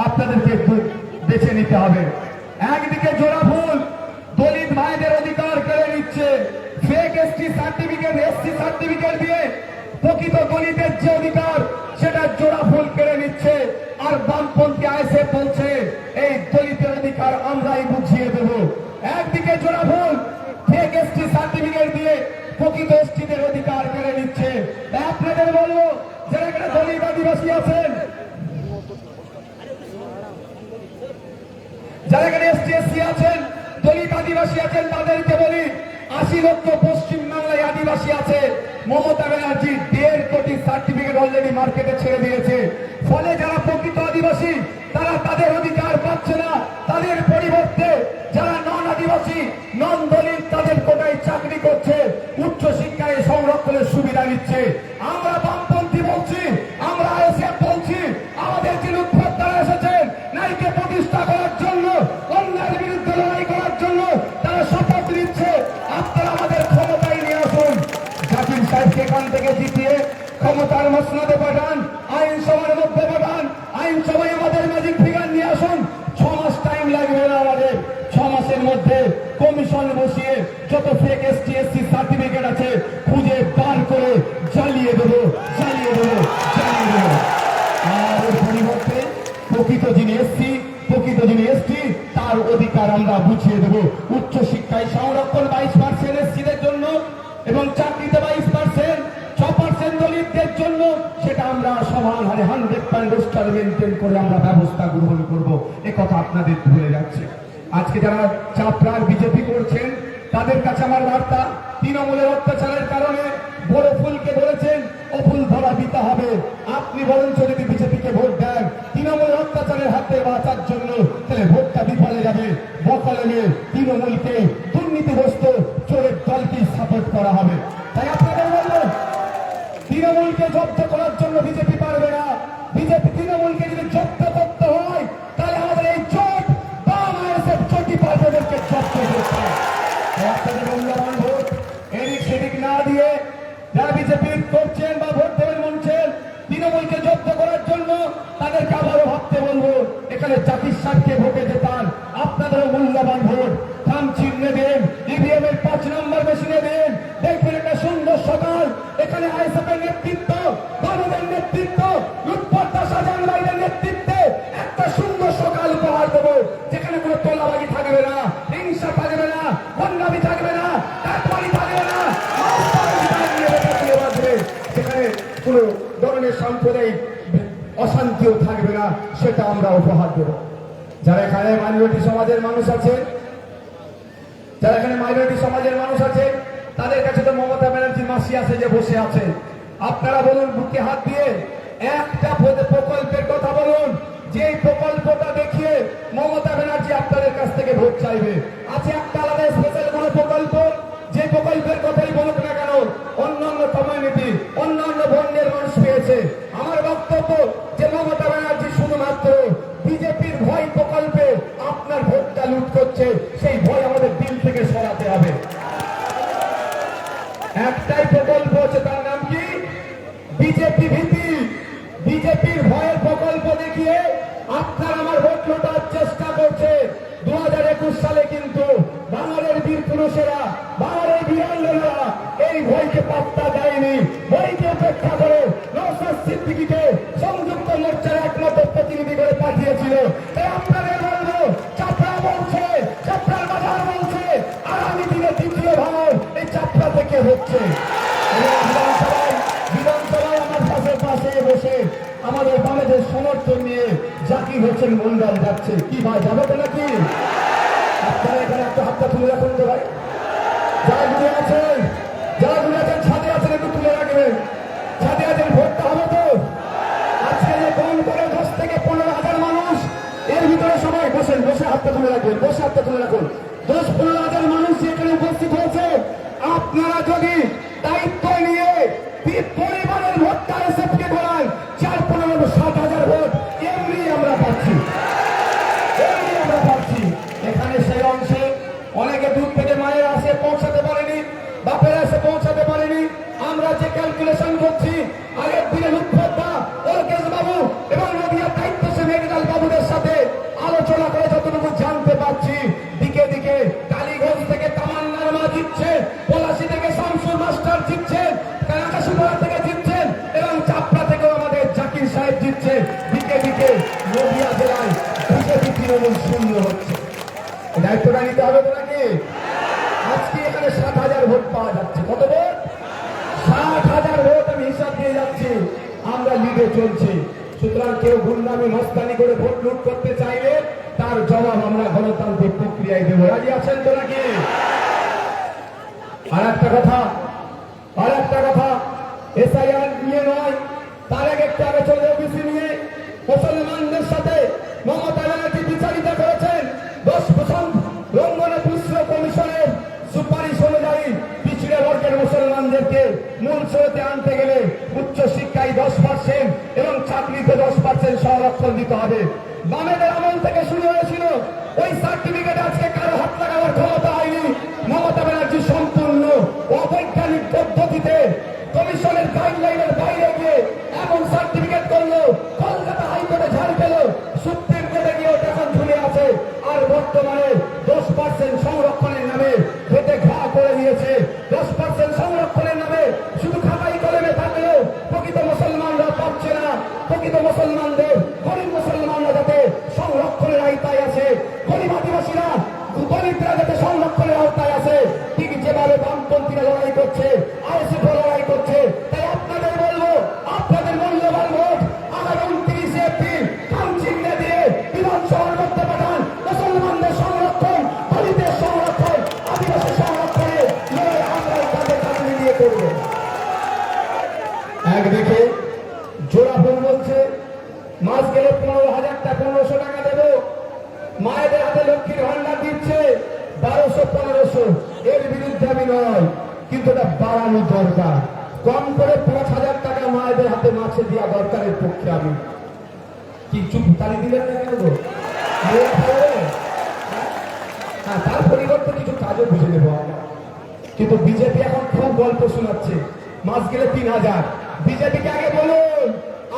আপনাদেরকে বেছে নিতে হবে। একদিকে জোড়া ফুল দলিত ভাইদের অধিকার কেড়ে নিচ্ছে, fake ST certificate, SC certificate দিয়ে প্রকৃত দলিতের যে অধিকার সেটা জোড়া ফুল কেড়ে নিচ্ছে। আর বামপন্থী আইএসএফ বলছে এই দলিতের অধিকার আমরাই বুঝিয়ে দেব। একদিকে জোড়া ফুল ফেক এসটি সার্টিফিকেট দিয়ে প্রকৃত এসটিদের অধিকার কেড়ে নিচ্ছে। তাই আপনাদের বলবো, যারা এখানে দলিত আদিবাসী আছেন, যারা এখানে এসটি এসসি আছেন, দলিত আদিবাসী আছেন, তাদেরকে বলি 80 লক্ষ পশ্চিমবাংলায় আদিবাসী আছে। মমতা ব্যানার্জি 1.5 কোটি সার্টিফিকেট অলরেডি মার্কেটে ছেড়ে দিয়েছে। ফলে যারা প্রকৃত আদিবাসী তারা তাদের অধিকার পাচ্ছে না। তাদের পরিবর্তে যারা নন আদিবাসী, নন দলিত, তাদের কোটায় চাকরি করছে, উচ্চ শিক্ষায় সংরক্ষণের সুবিধা নিচ্ছে। আমরা বামপন্থী বলছি, আমরা আইএসএফ বলছি, আমাদের যে লুটপাটরা এসেছেন নারীকে প্রতিষ্ঠা করার জন্য, অন্যায়ের বিরুদ্ধে লড়াই করার জন্য তারা শপথ নিচ্ছে। আপনারা আমাদের ক্ষমতায় নিয়ে আসুন, জাকির সাহেবকে এখান থেকে জিতিয়ে ক্ষমতার মসনদে পাঠান, আইনসভার মধ্যে পাঠান, আইনসভায় আমাদের ম্যাজিক ফিগার নিয়ে আসুন। 6 মাস টাইম লাগবে না আমাদের। 6 মাসের মধ্যে কমিশন বসিয়ে যত ফেক এসটি এসসি সার্টিফিকেট আছে খুঁজে বার করে জ্বালিয়ে দেবো, জ্বালিয়ে দেবো, জ্বালিয়ে দেবো। আর এর পরিবর্তে প্রকৃত যিনি এসসি, প্রকৃত যিনি এসটি, তার অধিকার আমরা বুঝিয়ে দেবো। উচ্চ শিক্ষায় সংরক্ষণ 22% এসসিদের জন্য এবং চাকরিতে 22%, 6% দলিতদের জন্য, সেটা আমরা সমান হারে 100% রোস্টার মেনটেন করে আমরা ব্যবস্থা গ্রহণ করবো। এ কথা আপনাদের ভুলে যাচ্ছে। আজকে যারা চাপড়ার বিজেপি করছেন তাদের কাছে আমার বার্তা, তৃণমূলের অত্যাচারের কারণে বড় ফুলকে বলেছেন ও ফুল ধরা দিতে হবে। আপনি বরঞ্চ যদি বিজেপিকে ভোট দেন তৃণমূল অত্যাচারের হাতে বাঁচার জন্য, তাহলে ভোটটা বিফলে যাবে। বকলমে তৃণমূলকে দুর্নীতিগ্রস্ত চোরের দলকে সাপোর্ট করা হবে। তাই আপনাদের বলবো, তৃণমূলকে জব্দ করার জন্য বিজেপি পারবে না। বিজেপি তৃণমূলকে যদি জব্দ করতে হয় তাহলে আমাদের এই জোট বাম আইএসএফ জোটই পারবে ওদেরকে জব্দ করতে। আপনাদের মূল্যবান ভোট এদিক সেদিক না দিয়ে যারা বিজেপি করছেন বা ভোট দেবেন মনছেন তৃণমূলকে জব্দ করার জন্য, তাদেরকে আবারও ভাবতে বলবো, এখানে জাতির স্বার্থে ভোটে যেতাম। আপনাদেরও মূল্যবান ভোট থাম চিহ্নে দেন, ইভিএম এর 5 নম্বর মেশিনে দেন। দেখবেন একটা সুন্দর সকাল, এখানে আইএসএফ এর নেতৃত্ব, বাবুদের নেতৃত্ব, লুৎফর শাহজাহান ভাইদের নেতৃত্বে একটা সুন্দর সকাল উপহার দেবো, যেখানে কোনো তোলাবাজি থাকবে না, হিংসা থাকবে না, বন্যামি থাকবে না, কাটমানি থাকবে না, সেখানে কোনো ধরনের সাম্প্রদায়িক অশান্তিও থাকবে না, সেটা আমরা উপহার দেব। যারা এখানে মাইনরিটি সমাজের মানুষ আছে, যারা এখানে মাইনরিটি সমাজের মানুষ আছে, তাদের কাছে তো মমতা ব্যানার্জির মাসি আছে যে বসে আছে। আপনারা বলুন, বুকে হাত দিয়ে একটা প্রকল্পের কথা বলুন, যে প্রকল্পটা দেখিয়ে মমতা ব্যানার্জি আপনাদের কাছ থেকে ভোট চাইবে। আছে একটা আলাদা স্পেশাল কোন প্রকল্প, যে প্রকল্পের কথাই বলুক না কেন অন্যান্য কমিউনিটি, অন্যান্য বর্ণের মানুষ পেয়েছে। আমার বক্তব্য যে মমতা ব্যানার্জি শুধুমাত্র বিজেপির ভয় প্রকল্পে আপনার ভোটটা লুট করছে, সেই ভয় আমাদের দিল থেকে সরাতে হবে। একটাই প্রকল্প হচ্ছে, তার নাম কি? বিজেপি ভীতি। বিজেপির ভয়ের প্রকল্প দেখিয়ে আপনার আমার ভোট লুটার চেষ্টা করছে। 2021 সালে কিন্তু বাঙালির বীর পুরুষেরা, বাঙালির বীরাঙ্গনারা এই ভয়কে পাত্তা দেয়নি। ভয়কে উপেক্ষা করে নওশাদ সিদ্দিকীকে সংযুক্ত মোর্চার একমাত্র প্রতিনিধি করে পাঠিয়েছিল। তাই আপনাদের বলবো, চাপড়া বলছে, চাপড়ার বাজার বলছে, আগামী দিনে দ্বিতীয় ভাঙন এই চাপড়া থেকে হচ্ছে। বিধানসভায় আমার পাশে বসে আমাদের বামেদের সমর্থন নিয়ে জাকির হোসেন মন্ডল যাচ্ছে। কি ভাই, যাবে তো নাকি? আপনারা এখানে একটা হাতটা তুলে রাখুন তো ভাই। যারা দূরে আছেন, যারা দূরে আছেন, ছাদে আছেন, একটু তুলে রাখবেন। ছাদে আছেন, ভোটটা হবে তো? আজকে যে কম করে 10 থেকে 15,000 মানুষ, এর ভিতরে সবাই বসেন, বসে হাতটা তুলে রাখবেন, বসে হাতটা তুলে রাখুন। 10-15,000 মানুষ এখানে উপস্থিত হয়েছে। আপনারা যদি দায়িত্ব নিয়ে পরিবারের ভোটটা এসএফকে ধরান, 4-15-7,000 ভোট এমনি আমরা পাচ্ছি, এমনি আমরা পাচ্ছি। এখানে সেই অংশে অনেকে দূর থেকে মায়ের আসে পৌঁছাতে পারেনি, বাপের এসে পৌঁছাতে পারেনি। আমরা যে ক্যালকুলেশন করছি, আগের দিনে লুৎফর দা, ওরকেশ বাবু এবং নদিয়ার দায়িত্বশীল মেডিকেল বাবুদের সাথে আলোচনা করে যতটুকু জানতে পারছি, দিকে দিকে কালীগঞ্জ থেকে তামান্নার মা জিতছে, পলাশী থেকে শামসুর মাস্টার জিতছেন, আকাশীপাড়া থেকে জিতছেন এবং চাপড়া থেকেও আমাদের জাকির সাহেব জিতছে। দিকে দিকে নদিয়া জেলায় বিজেপি তৃণমূল শূন্য হচ্ছে। দায়িত্বটা নিতে হবে তো নাকি? আজকে এখানে 7,000 ভোট পাওয়া যাচ্ছে। কত ভোট? 7,000 ভোট আমি হিসাব দিয়ে যাচ্ছি। আমরা লিডে চলছি। সুতরাং কেউ গুন্ডামি মস্তানি করে ভোট লুট করতে চাইলে তার জবাব আমরা গণতান্ত্রিক প্রক্রিয়ায় দেবো। রাজি আছেন তো নাকি? আর একটা কথা, এসআইআর নিয়ে নয়, তার একটু আগে চলে ওবিসি নিয়ে মুসলমানদের সাথে মমতা ব্যানার্জি বিচারিতা করেছেন। 10% লঙ্ঘনে পুষ্প কমিশনের সুপারিশ অনুযায়ী পিছিয়ে বর্গের মুসলমানদেরকে মূল স্রোতে আনতে গেলে উচ্চ শিক্ষায় 10% এবং চাকরিতে 10% সংরক্ষণ দিতে হবে। বামেদের আমল থেকে শুরু হয়েছিল, ওই সার্টিফিকেট আজকে কারো হাত লাগাবার ক্ষমতা হয়নি। মমতা ব্যানার্জি সম্পূর্ণ অবৈজ্ঞানিক পদ্ধতিতে কমিশনের গাইডলাইনের বাইরে গিয়ে এমন সার্টিফিকেট করলো, কলকাতা হাইকোর্টে ঝাড় পেল, সুপ্রিম কোর্টে গিয়ে এখন ঝুলে আছে। আর বর্তমানে 10% সংরক্ষণের নামে খেতে ঘা করে দিয়েছে। 10% সংরক্ষণের নামে শুধু খাতাই কলমে থাকলেও প্রকৃত মুসলমানরা পাচ্ছে না। প্রকৃত মুসলমানদের, গরিব মুসলমানরা যাতে সংরক্ষণের আওতায় আছে, গরিব আদিবাসীরা, দলিতরা যাতে সংরক্ষণের আওতায় আছে, ঠিক যেভাবে বামপন্থীরা লড়াই করছে, আইএসএফ লড়াই করছে। তাই আপনাদের বলবো, আপনাদের মূল্যবান ভোট আগামী 29 এপ্রিল কামচিহ্নে দিয়ে বিধানসভার মধ্যে পাঠান। মুসলমানদের সংরক্ষণ, দলিতের সংরক্ষণ, আদিবাসী সংরক্ষণে লড়াই আমরা তাদের কাছে নিয়ে করবো। একদিকে জোড়াফোন বলছে মাস গেলে 15,000 টাকা 1500 টাকা দেবো, মায়েদের হাতে লক্ষ্মীর ভান্ডার দিচ্ছে 1200-1500, এর বিরুদ্ধে আমি নয়, কিন্তু এটা বাড়ানো দরকার, কম করে 5,000 টাকা মায়েদের হাতে মাছে দেওয়া দরকারের পক্ষে আমি। কি চুপ তালি দিলেন না কেন গো? হ্যাঁ, তার পরিবর্তে কিছু কাজও বুঝে নেবো আমরা। কিন্তু বিজেপি এখন খুব গল্প শোনাচ্ছে মাস গেলে 3,000। বিজেপিকে আগে বলুন,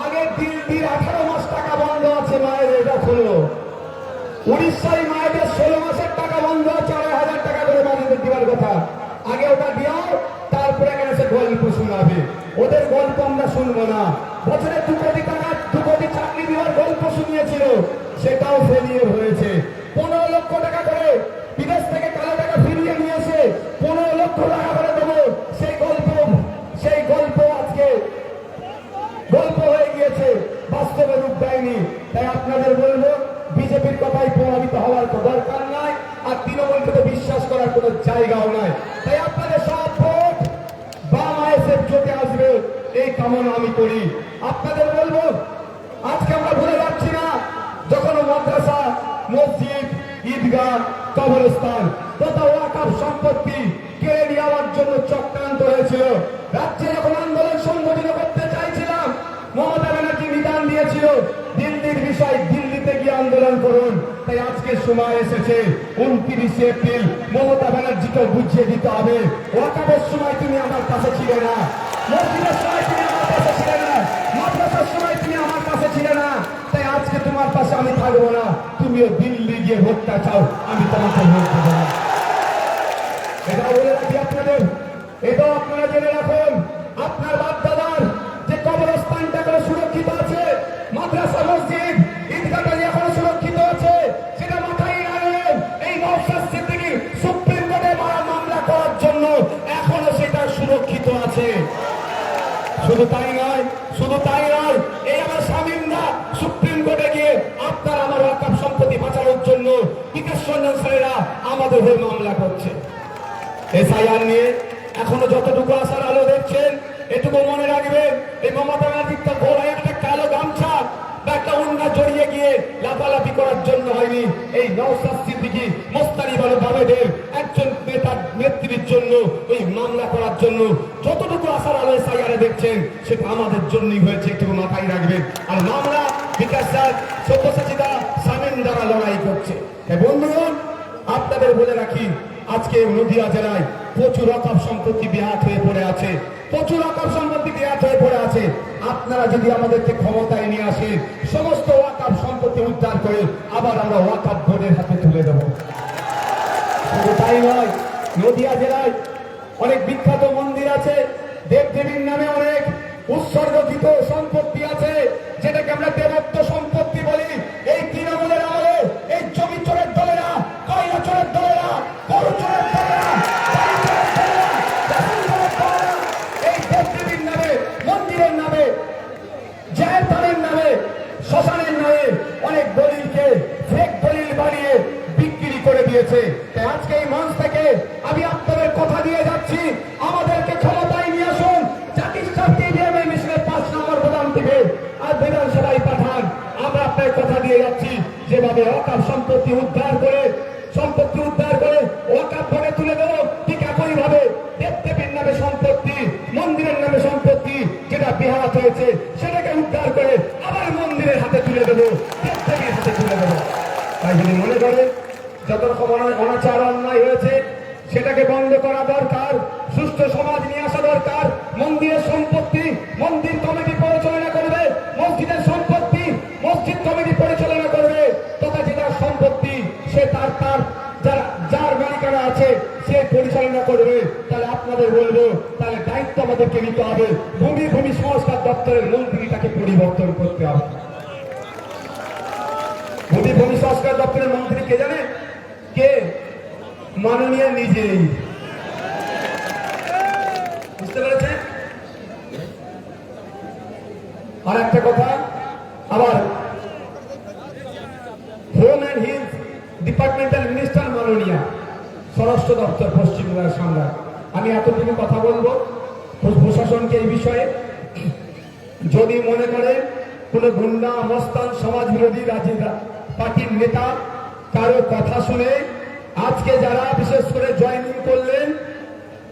আগে দিল্লির 18 মাস টাকা বন্ধ আছে মায়ের, এটা খোলো। উড়িষ্যায় মায়েদের 16 মাসের টাকা বন্ধ আছে, 2,500 টাকা করে মায়েদের দেওয়ার কথা, আগে ওটা দিও, তারপরে এখানে সে গল্প শোনাবে। ওদের গল্প আমরা শুনবো না। বছরে 2 কোটি টাকা 2 কোটি চাকরি দেওয়ার গল্প শুনিয়েছিল, সেটাও ফেলিয়ে হয়েছে। 15 লক্ষ টাকা করে বিদেশ থেকে কালো টাকা ফিরিয়ে নিয়েছে, 15 লক্ষ টাকা করে দেবো, সেই গল্প আজকে গল্প হয়ে গিয়েছে, বাস্তবে রূপ দেয়নি। তাই আপনাদের বলবো, বিজেপির কথায় প্রভাবিত হওয়ার দরকার নাই, আর তৃণমূলকে তো বিশ্বাস করার কোনো জায়গাও নাই। তাই আপনাদের সব ভোট বাম আইএসএফ জোটে আসবে, এই কামনা আমি করি। আপনাদের বলবো, আজকে আমরা ভুলে যাচ্ছি না, যখন মাদ্রাসা, মসজিদ, ঈদগাহ, কবরস্থান তথা ওয়াকফ সম্পত্তি কেড়ে নেওয়ার জন্য চক্রান্ত হয়েছিল, রাজ্যে যখন আন্দোলন সংগঠিত করতে চাইছিলাম, মমতা ব্যানার্জি নিদান দিয়েছিল, দিল্লির বিষয় দিল্লিতে গিয়ে আন্দোলন করুন। তাই আজকে সময় এসেছে, 29 এপ্রিল মমতা ব্যানার্জিকে বুঝিয়ে দিতে হবে, ওয়াকফের সময় তুমি আমার পাশে ছিলে না, মসজিদের সময় তুমি আমার পাশে ছিলে না, মাদ্রাসার সময় তুমি আমার পাশে ছিলে না, তাই আজকে তোমার পাশে আমি থাকবো না। তুমিও দিল্লি গিয়ে ভোটটা চাও, আমি তোমাকে ভোট দেবো না। এটা বলে রাখি আপনাদের, এটাও আপনারা জেনে রাখুন, আপনার বাপ-দাদার যে কবরস্থানটা করে সুরক্ষিত আছে, মাদ্রাসা, মসজিদ, ঈদগাহটা এখনো সুরক্ষিত আছে, সেটা মাথায় রাখবেন। এই নওশাদ সিদ্দিকী সুপ্রিম কোর্টে মামলা করার জন্য এখনো সেটা সুরক্ষিত আছে। শুধু তাই নয়, এই আমার স্বামীরা সুপ্রিম কোর্টে গিয়ে আপনার আমার ওয়াকফ সম্পত্তি বাঁচানোর জন্য বিকাশ রঞ্জন স্যারেরা আমাদের হয়ে মামলা করছে। এসআইআর নিয়ে এখনো যতটুকু আশার আলো দেখছেন, এটুকু মনে রাখবেন, এই মমতা ব্যানার্জির ঘোড়ায় একটা কালো গামছা বা একটা উন্না জড়িয়ে গিয়ে লাফালাফি করার জন্য হয়নি। এই নওশাদ সিদ্দিকী মোস্তানিবালু ভাবেদের একজন নেতার নেত্রীর জন্য এই মামলা করার জন্য যতটুকু আশার আলো এসআইআরে দেখছেন, সেটা আমাদের জন্যই হয়েছে, একটু মাথায় রাখবেন। আর মামলা বিকাশ স্যার, সব্যসাচীদা, সামিন দ্বারা লড়াই করছে। বন্ধুগণ, আপনাদের বলে রাখি, আজকে নদিয়া জেলায় প্রচুর ওয়াকফ সম্পত্তি বেহাত হয়ে পড়ে আছে, আপনারা যদি আমাদেরকে ক্ষমতায় নিয়ে আসেন, সমস্ত ওয়াকফ সম্পত্তি উদ্ধার করে আবার আমরা ওয়াকফ বোর্ডের হাতে তুলে দেব। শুধু তাই নয়, নদিয়া জেলায় অনেক বিখ্যাত মন্দির আছে, দেবদেবীর নামে অনেক উৎসর্গিত সম্পত্তি আছে, যেটাকে আমরা দেবত্ব সম্পত্তি বলি। এই তৃণমূলের আমলে এই জমি চোরের দলেরা, কয়লা চোরের দলেরা, গরু চোরের দলেরা, এই দেবদেবীর নামে, মন্দিরের নামে, জায়ের তালের নামে, শ্মশানের নামে অনেক দলিলকে ফেক দলিল বানিয়ে বিক্রি করে দিয়েছে। তাই আজকে এই মঞ্চ থেকে আমি আপনাদের কথা দিয়ে যাচ্ছি, আমাদেরকে ক্ষমতায় নিয়ে আসুন, জাতির স্বার্থে ইভিএমের মিশনে 5 নম্বর প্রদান দিবে আর বিধানসভায় পাঠান। আমরা আপনার কথা দিয়ে যাচ্ছি, যেভাবে ওয়াকফ সম্পত্তি উদ্ধার করে ওয়াকফ বোর্ডে তুলে দেব, ঠিক একই ভাবে দেবদেবীর নামে সম্পত্তি, মন্দিরের নামে সম্পত্তি যেটা বেহাত হয়েছে, সেটাকে উদ্ধার করে আবার মন্দিরের হাতে তুলে দেবো, দেবদেবীর হাতে তুলে দেবো। তাই যদি মনে করেন যত রকম অনাচার অন্যায় হয়েছে, সেটাকে বন্ধ করা দরকার, সুস্থ সমাজ নিয়ে আসা দরকার। মন্দিরের সম্পত্তি মন্দির কমিটি পরিচালনা করবে, মসজিদের সম্পত্তি মসজিদ কমিটি পরিচালনা করবে, তথা যেটার সম্পত্তি সে তার যার মালিকানা আছে সে পরিচালনা করবে। তাহলে আপনাদের বলবো, তাহলে দায়িত্ব আমাদেরকে নিতে হবে, ভূমি সংস্কার দপ্তরের মন্ত্রীটাকে পরিবর্তন করতে হবে। ভূমি সংস্কার দপ্তরের মন্ত্রী কে জানে? কে? মাননীয় নিজেই। বুঝতে পেরেছেন? আর একটা কথা, আবার home and hills departmental minister মাননীয় স্বরাষ্ট্র দপ্তর পশ্চিমবঙ্গের সামনে। আমি এতটুকু কথা বলবো প্রশাসনকে এই বিষয়ে, যদি মনে করে কোন গুন্ডা মস্তান সমাজ বিরোধী পার্টির নেতা কারো কথা শুনে আজকে যারা বিশেষ করে জয়েনিং করলেন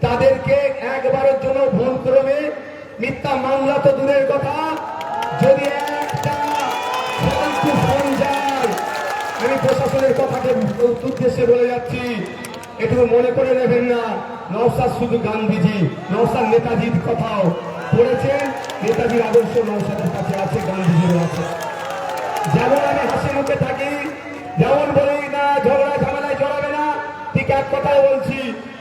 তাদেরকে একবারের জন্য ভুল ক্রমে মিথ্যা মামলা তো দূরের কথা, যদি একটা ফালতু ফোন যায়, আমি প্রশাসনের কথাকে উদ্দেশ্যে বলে যাচ্ছি, এটুকু মনে করে নেবেন না নওশাদ শুধু গান্ধীজি, নওশাদ নেতাজির কথাও পড়েছেন, নেতাজির আদর্শ নওশাদের কাছে আছে, গান্ধীজিরও আছে। যেমন আমি হাসি মুখে থাকি, যেমন বলি না ঝগড়া ঝামেলায় জড়াবে না, ঠিক এক কথাই বলছি,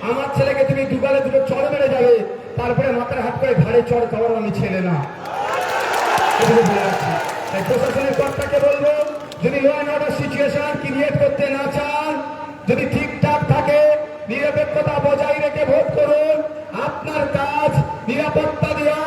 আমার ছেলেকে তুমি দুগালে দুটো চড় মেরে যাবে, তারপরে মাথায় হাত করে ঘাড়ে চড় খাওয়ার আমি ছেলে না। তাই প্রশাসনের কর্তাকে বলবো, যদি law and order situation create করতে না চান, যদি ঠিকঠাক থাকে, নিরপেক্ষতা বজায় রেখে ভোট করুন। আপনার কাজ নিরাপত্তা দেওয়া,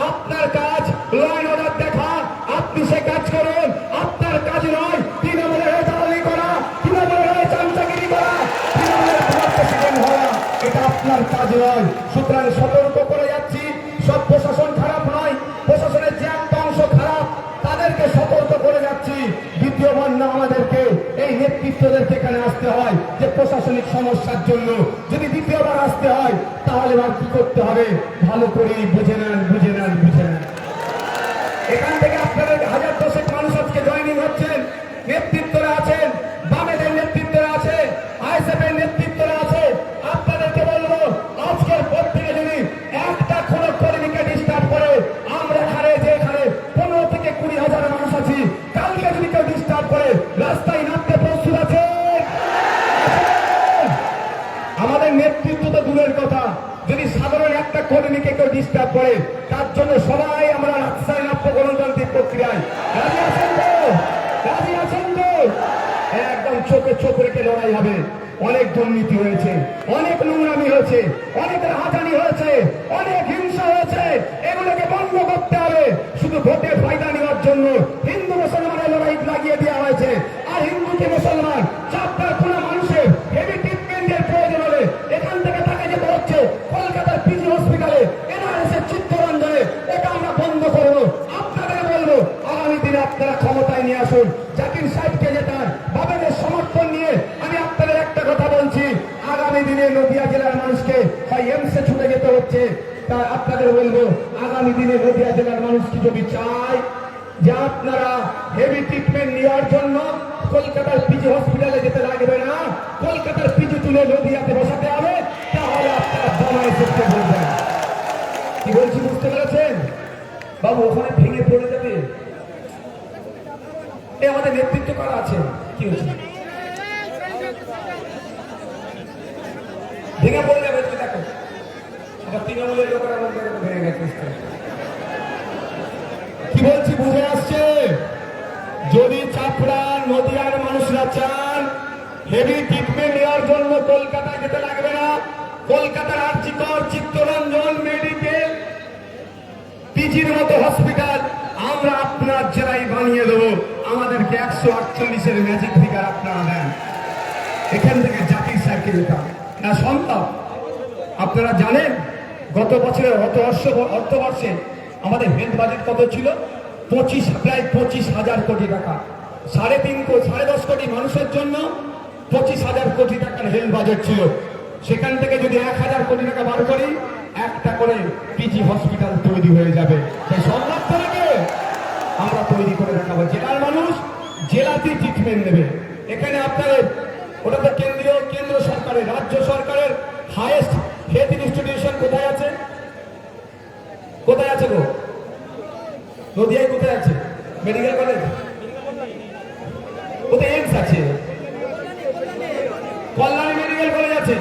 আপনার কাজ ল অ্যান্ড অর্ডার দেখা, আপনি সে কাজ করুন। আপনার কাজ নয় তৃণমূলের হয়ে দালালি করা, তৃণমূলের হয়ে চামচাগিরি করা, তৃণমূলের প্রেসিডেন্ট হওয়া, এটা আপনার কাজ নয়। সুতরাং সতর্ক করে যাচ্ছি, সব প্রশাসন খারাপ নয়, প্রশাসনের যে একটা অংশ খারাপ তাদেরকে সতর্ক করে যাচ্ছি। দ্বিতীয়বার না আমাদেরকে এই নেতৃত্বদেরকে এখানে আসতে হয় যে প্রশাসনিক সমস্যার জন্য, যদি দ্বিতীয়বার আসতে হয় তাহলে আর কি করতে হবে ভালো করে বুঝে নেন, বুঝে নেন, বুঝে নেন। এখান থেকে আপনাদের 1000-1000 মানুষ আজকে জয়েনিং হচ্ছেন, নেতৃত্বরা আছেন, বামেদের নেতৃত্বরা আছে, আইএসএফ এর নেতৃত্বরা আছে। আপনাদেরকে বলবো, আজকের পর থেকে যদি একটা কোন কর্মীকে ডিস্টার্ব করে, আমরা এখানে যে এখানে 15 থেকে 20,000 মানুষ আছি, কালকে যদি কেউ ডিস্টার্ব করে রাস্তায় নামতে প্রস্তুত আছে। আমাদের নেতৃত্ব তো দূরের কথা, যদি সাধারণ একটা কর্মীকে কেউ ডিস্টার্ব করে, তার জন্য সবাই আমরা রাস্তায় নামবো গণতান্ত্রিক প্রক্রিয়ায়। রাজি আছেন তো? রাজি আছেন তো? একদম চোখে চোখ রেখে লড়াই হবে। অনেক দুর্নীতি হয়েছে, অনেক নোংরামি হয়েছে, অনেক রাহাজানি হয়েছে, অনেক হিংসা হয়েছে, এগুলোকে বন্ধ করতে হবে। শুধু ভোটে ফায়দা নেওয়ার জন্য হিন্দু মুসলমানের লড়াই লাগিয়ে দেওয়া হয়েছে। আর হিন্দুকে মুসলমান চাপটার কোন মানুষের হেভি ট্রিটমেন্টের প্রয়োজন হলে এখান থেকে তাকে যেতে হচ্ছে কলকাতার পিজি হসপিটালে, এনআরএস এর চিত্তরঞ্জনে। এটা আমরা বন্ধ করবো। আপনাদের বলবো, আগামী দিনে আপনারা ক্ষমতায় নিয়ে আসুন, জাকির সাহেবকে জেতান, বাবেদের সমর্থন নিয়ে। আমি আপনাদের একটা কথা বলছি, আগামী দিনে নদিয়া জেলার মানুষকে হয় এমসে ছুটে যেতে হচ্ছে, তা আপনাদের বলবো, আগামী দিনে নদিয়া জেলার মানুষ কি যদি চায় যে আপনারা হেভি ট্রিটমেন্ট নেওয়ার জন্য কলকাতার পিজি হসপিটালে যেতে লাগবে না, কলকাতার পিজি তুলে নদিয়াতে বসাতে হবে, তাহলে আপনারা বামায় করতে বলবেন। কি বলছি বুঝতে পেরেছেন? বাবু ওখানে ভেঙে পড়ে যাবে। এ আমাদের নেতৃত্ব করা আছে, কি হচ্ছে ভেঙে পড়ে যাবে, দেখো তৃণমূলের লোকেরা ভেঙে গেছে। কি বলছি বুঝে আসছে? যদি চাপড়া নদিয়ার মানুষরা চান হেভি ট্রিটমেন্ট নেওয়ার জন্য কলকাতায় যেতে লাগবে না, কলকাতার আরজিকর, চিত্তরঞ্জন মেডিকেল, পিজির মতো হসপিটাল আমরা আপনার জেলায় বানিয়ে দেবো। আমাদেরকে 148-এর ম্যাজিক ফিগার আপনারা দেন, এখান থেকে জাতির সাইকে যেতাম না সম্ভব। আপনারা জানেন গত বছরের অর্থবর্ষে আমাদের হেলথ বাজেট কত ছিল? প্রায় 25,000 কোটি টাকা। 10.5 কোটি মানুষের জন্য 25,000 কোটি টাকার হেলথ বাজেট ছিল। সেখান থেকে যদি 1,000 কোটি টাকা বার করি, একটা করে পিজি হসপিটাল তৈরি হয়ে যাবে। তাই সম্ভব থেকে আমরা তৈরি করে দেখাবো। জেলার মানুষ জেলাতেই ট্রিটমেন্ট নেবে। এখানে আপনাদের ওটা তো কেন্দ্র সরকারের, রাজ্য সরকারের হাইয়েস্ট হেলথ ইনস্টিটিউশন কোথায় আছে? কোথায় আছে গো? নদিয়ায় কোথায় আছে মেডিকেল কলেজ? কোথায় এইমস আছে? কল্যাণী মেডিকেল কলেজ আছে।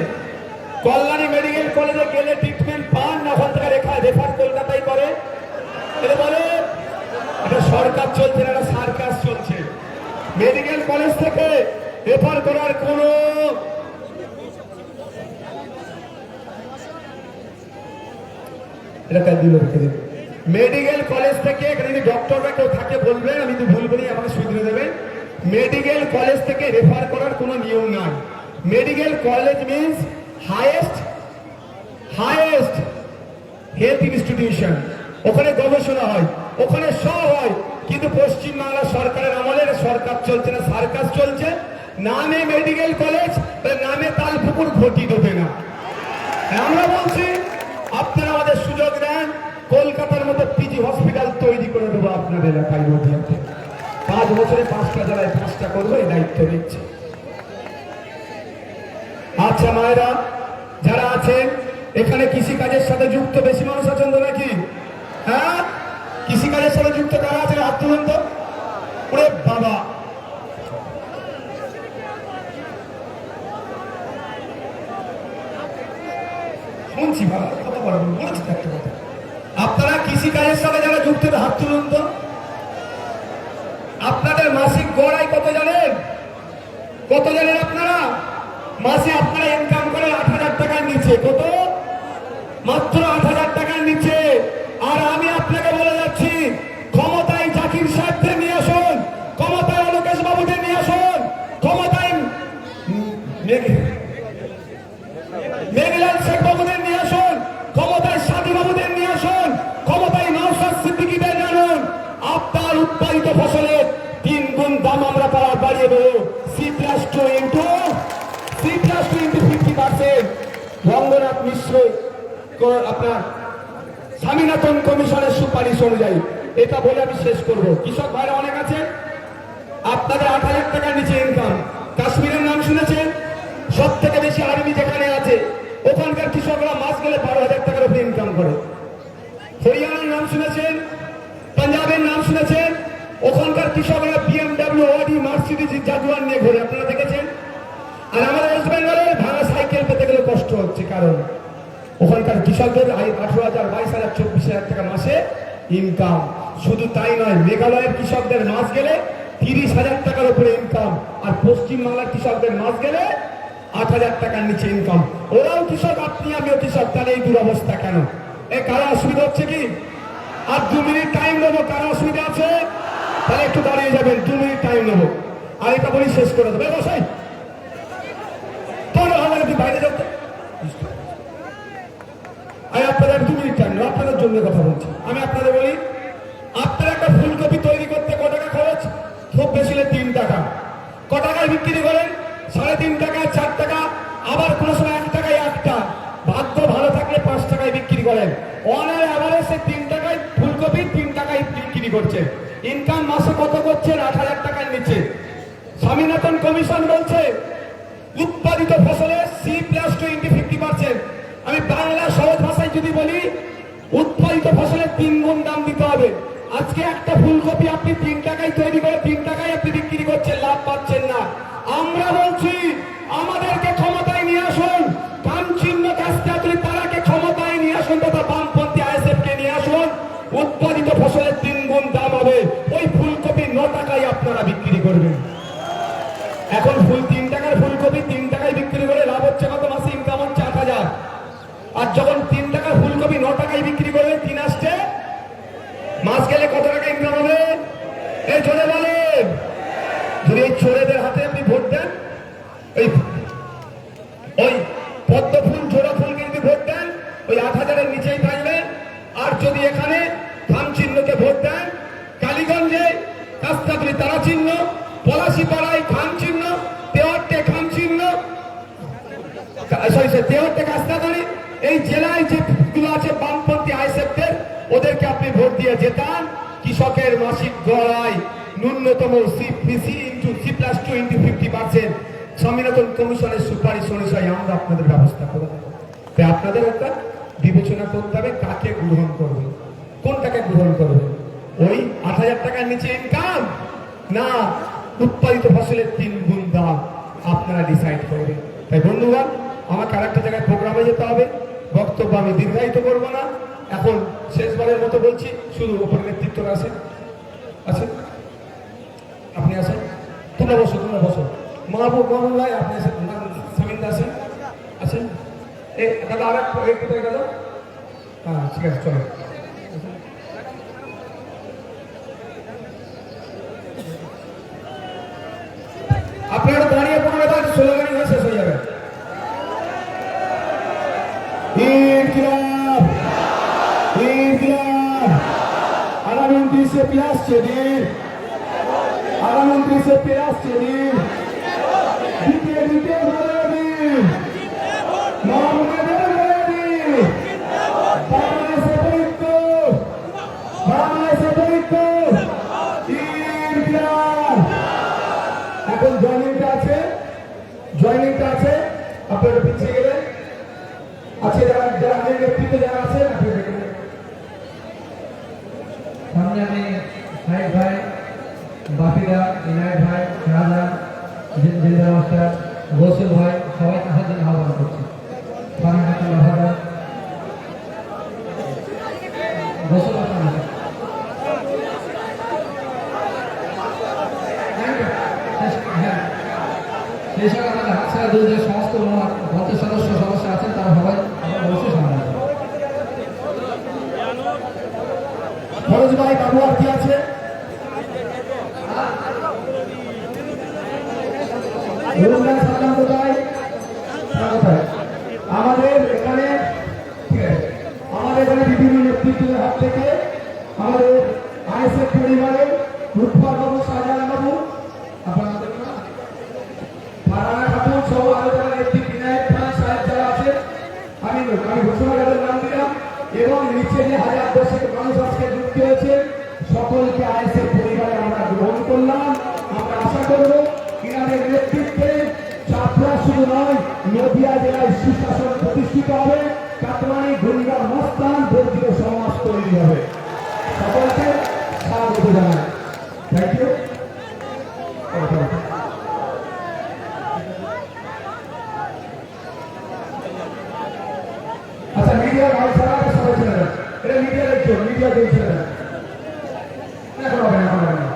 কল্যাণী মেডিকেল কলেজে গেলে ট্রিটমেন্ট পান না, ওখান থেকে রেফার কলকাতায় করে। এটা বলে এটা সরকার চলছে না, এটা সার্কাস চলছে। মেডিকেল কলেজ থেকে রেফার করার কোন মেডিকেল কলেজ থেকে, এখানে ডক্টররা কেউ থাকে বলবেন, আমি তো ভুল বলি আমাকে শুধরে দেবেন। মেডিকেল কলেজ থেকে রেফার করার কোনো নিয়ম নাই। Medical college means highest health institution. ওখানে গবেষণা হয়, ওখানে চলছে না সার্কাস চলছে, নামে মেডিকেল কলেজ, নামে তালপুকুর ঘটি ডোবে না। আমরা বলছি আপনারা আমাদের সুযোগ দেন, কলকাতার মতো পিজি হসপিটাল তৈরি করে দেবো আপনার এলাকায় নদীয়াতে। 5 বছরে 5টা জেলায় 5টা করবো, এই দায়িত্ব নিচ্ছে। আচ্ছা মায়েরা যারা আছেন এখানে কৃষিকাজের সাথে যুক্ত বেশি মানুষ আছেন তো নাকি? হ্যাঁ, কৃষিকাজের সাথে যুক্ত কারা আছেন হাত তুলুন তো। ওরে বাবা, শুনছি বাবা কথা বলবো, বলেছি একটা কথা। আপনারা কৃষিকাজের সাথে যারা যুক্ত হাত তুলুন তো। আপনাদের মাসিক গড়াই কত জানেন? কত জানেন আপনারা? মাসে আপনারা ইনকাম করেন 8,000 টাকার নিচে। কত? মাত্র 8,000 টাকার নিচে। আর আমি আপনাকে বলে যাচ্ছি, ক্ষমতায় জাকির সাহেবদের নিয়ে আসুন, ক্ষমতায় অলোকেশ বাবুদের নিয়ে আসুন, ক্ষমতায় মেঘলাল শেখ বাবুদের নিয়ে আসুন, ক্ষমতায় সাদী বাবুদের নিয়ে আসুন, ক্ষমতায় নওশাদ সিদ্দিকীদের জানুন, আপনার উৎপাদিত ফসলের 3 গুণ দাম আমরা পাওয়া বাড়িয়ে দেবো। C+2 into 50%। রঙ্গনাথ মিশ্র আপনার স্বামীনাথন কমিশনের সুপারিশ অনুযায়ী। এটা বলে আমি শেষ করব। কৃষক ভাইরা অনেক আছে, আপনাদের 8,000 টাকার নিচে ইনকাম। কাশ্মীরের নাম শুনেছেন? সব থেকে বেশি আর্মি যেখানে আছে ওখানকার কৃষকরা মাস গেলে 12,000 টাকার উপরে ইনকাম করে। হরিয়ানার নাম শুনেছেন? পাঞ্জাবের নাম শুনেছেন? ওখানকার কৃষকরা BMW, অডি, মার্সিডিজ, জাগুয়ার নিয়ে ঘোরে, আপনারা দেখেছেন। আর আমাদের ওয়েস্ট বেঙ্গলের ভাঙা সাইকেল পেতে গেলে কষ্ট হচ্ছে, কারণ ওখানকার কৃষকদের 18,000, 22,000, 24,000 টাকা মাসে ইনকাম। শুধু তাই নয়, মেঘালয়ের কৃষকদের মাস গেলে 30,000 টাকার উপরে ইনকাম, আর পশ্চিমবাংলার কৃষকদের মাস গেলে 8,000 টাকার নিচে ইনকাম। ওরাও কৃষক, আপনি আমিও কৃষক, তাহলে এই দুরবস্থা কেন? কারো অসুবিধা হচ্ছে কি? আর 2 মিনিট টাইম নেবো, কারো অসুবিধা আছে? তাহলে একটু দাঁড়িয়ে যাবেন, 2 মিনিট টাইম নেবো। আর এটা বলি শেষ করে দেবে বসাই। তোর আমার কি বাইরে যাচ্ছে? আমি আপনাদের 2 মিনিট টাইম নেবো, আপনাদের জন্য কথা বলছি। আমি আপনাদের বলি, আপনারা একটা ফুলকপি তৈরি করতে ক টাকা খরচ? খুব বেশি 3 টাকা। ক টাকায় বিক্রি করেন? 3.5 টাকা, 4 টাকা, আবার কোনো সময় 1 টাকায় একটা। ভাগ্য ভালো থাকলে 5 টাকায় বিক্রি করেন। অনার অ্যাভারেজ 3 টাকায় ফুলকপি 3 টাকায় বিক্রি করছে। ইনকাম মাসে কত করছেন? 8,000 টাকার নিচে। স্বামীনাথন কমিশন বলছে উৎপাদিত ফসলের C+2 into 50%। আমি বাংলা সহজ ভাষায় যদি বলি, উৎপাদিত ফসলের 3 গুণ দাম দিতে হবে। আজকে একটা ফুলকপি আপনি 3 টাকায় তৈরি করে 3 টাকায় আপনি বিক্রি করছেন, লাভ পাচ্ছেন না। আমরা বলছি আমাদেরকে ক্ষমতায় নিয়ে আসুন, কামচিহ্ন কাস্তাতুরি তারাকে ক্ষমতায় নিয়ে আসুন, তথা বামপন্থী ISF কে নিয়ে আসুন। উৎপাদিত ফসলের 3 গুণ দাম হবে। ওই ফুলকপি 9 টাকায় আপনারা বিক্রি করবেন। এখন 3 টাকার ফুলকপি 3 টাকায় বিক্রি করে লাভ হচ্ছে কত? মাসে ইনকাম হচ্ছে 8,000। আর যখন 3 টাকার ফুলকপি 9 টাকায় বিক্রি করবে, 3 আসছে, মাস গেলে কত টাকা ইনকাম হবে? এই চলে বলেন। যদি এই চোরেদের হাতে আপনি ভোট দেন, ওই পদ্ম ফুল, জোড়া ফুলকে যদি ভোট দেন, ওই 8,000-এর নিচেই থাকবেন। আর যদি এখানে খাম চিহ্নকে ভোট দেন, কালীগঞ্জে কাস্তাতুরি তারা চিহ্ন, পলাশিপাড়ায় খাম চিহ্ন, তেওয়াট্টে খাম চিহ্ন, তেওয়াট্টে কাস্তাতুরি, এই জেলায় যেগুলো আছে বামপন্থী ISF-দের, ওদেরকে আপনি ভোট দিয়ে জেতান। কৃষকের মাসিক গড়াই ন্যূনতম C+2 into 50%। স্বামীনাথন কমিশনের সুপারিশ অনুযায়ী আমরা আপনাদের ব্যবস্থা করে দেবো। তাই আপনাদের একটা বিবেচনা করতে হবে কাকে গ্রহণ করবে, কোনটাকে গ্রহণ করবে। ওই 8,000 টাকার নিচে ইনকাম, না উৎপাদিত ফসলের 3 গুণ দাম, আপনারা ডিসাইড করবেন। তাই বন্ধুগণ, আমাকে আরেকটা জায়গায় প্রোগ্রামে যেতে হবে, বক্তব্য আমি দীর্ঘায়িত করবো না। এখন শেষবারের মতো বলছি, শুধু ওপরে নেতৃত্বরা আসেন, আসেন, আপনি আসেন, তোমরা বসো, তোমরা বসো। মাহবুব মামুন ভাই আপনি আসেন, সামিন্দা আসেন, আসেন। দাদা আর একটু গেল, হ্যাঁ ঠিক আছে, চলো। আপনারা দাঁড়িয়ে পড়বে, তার স্লোগানি হয়ে শেষ হয়ে যাবে। ইনকিলাব, ইনকিলাব, আগামী 29 আসছে দিন। আগামী 29 এপ্রিল আসছে দিন দিতে দিতে ধরে দিন এখন জয়নিংটা আছে আপনারা পিছিয়ে গেলেন আছে যারা নেতৃত্ব যারা আছেন সামনে আমি সাহেব ভাই বাপিরা ইনায়ত ভাই শাহজাহান জিন্দা মাস্টার গোসল ভাই সবাইকে আসার জন্য আহ্বান করছি গোসল সেই সঙ্গে আমাদের হাতছাড়া দুর্গের সমস্ত মঞ্চের সদস্য আছেন তারা সবাই অবশ্যই সামনে আসেন। ফরজ ভাই বাবু আর কি আছে আমাদের এখানে বিভিন্ন নেতৃত্বের হাত থেকে আমাদের আইএসএফ পরিবারের লুৎফর বাবু শাহজাহান বাবু আপনাদের ফারহানা খাতুন সহ আরো যারা নেতৃত্ব বিনায়ক খান সাহেব যারা আছে আমি ঘোষণা কার্ডের নাম দিলাম এবং নিচে যে হাজার দশেক মানুষ আজকে যুক্ত হয়েছে সকলকে আইএসএফ পরিবারে আমরা গ্রহণ করলাম। আমরা আশা করব ইনাদের নেতৃত্বে চাপড়া শুধু নয় নদিয়া জেলায় সুশাসন প্রতিষ্ঠিত হবে কাটমানি গঙ্গার মস্তান বর্ধিত সমাজ তৈরি হবে। সকলকে স্বাগত জানাই। Thank you. আচ্ছা মিডিয়া ভাই সারা সবাই চলে যান এটা মিডিয়া দেখছো মিডিয়া দেখছে না এখন হবে না হবে না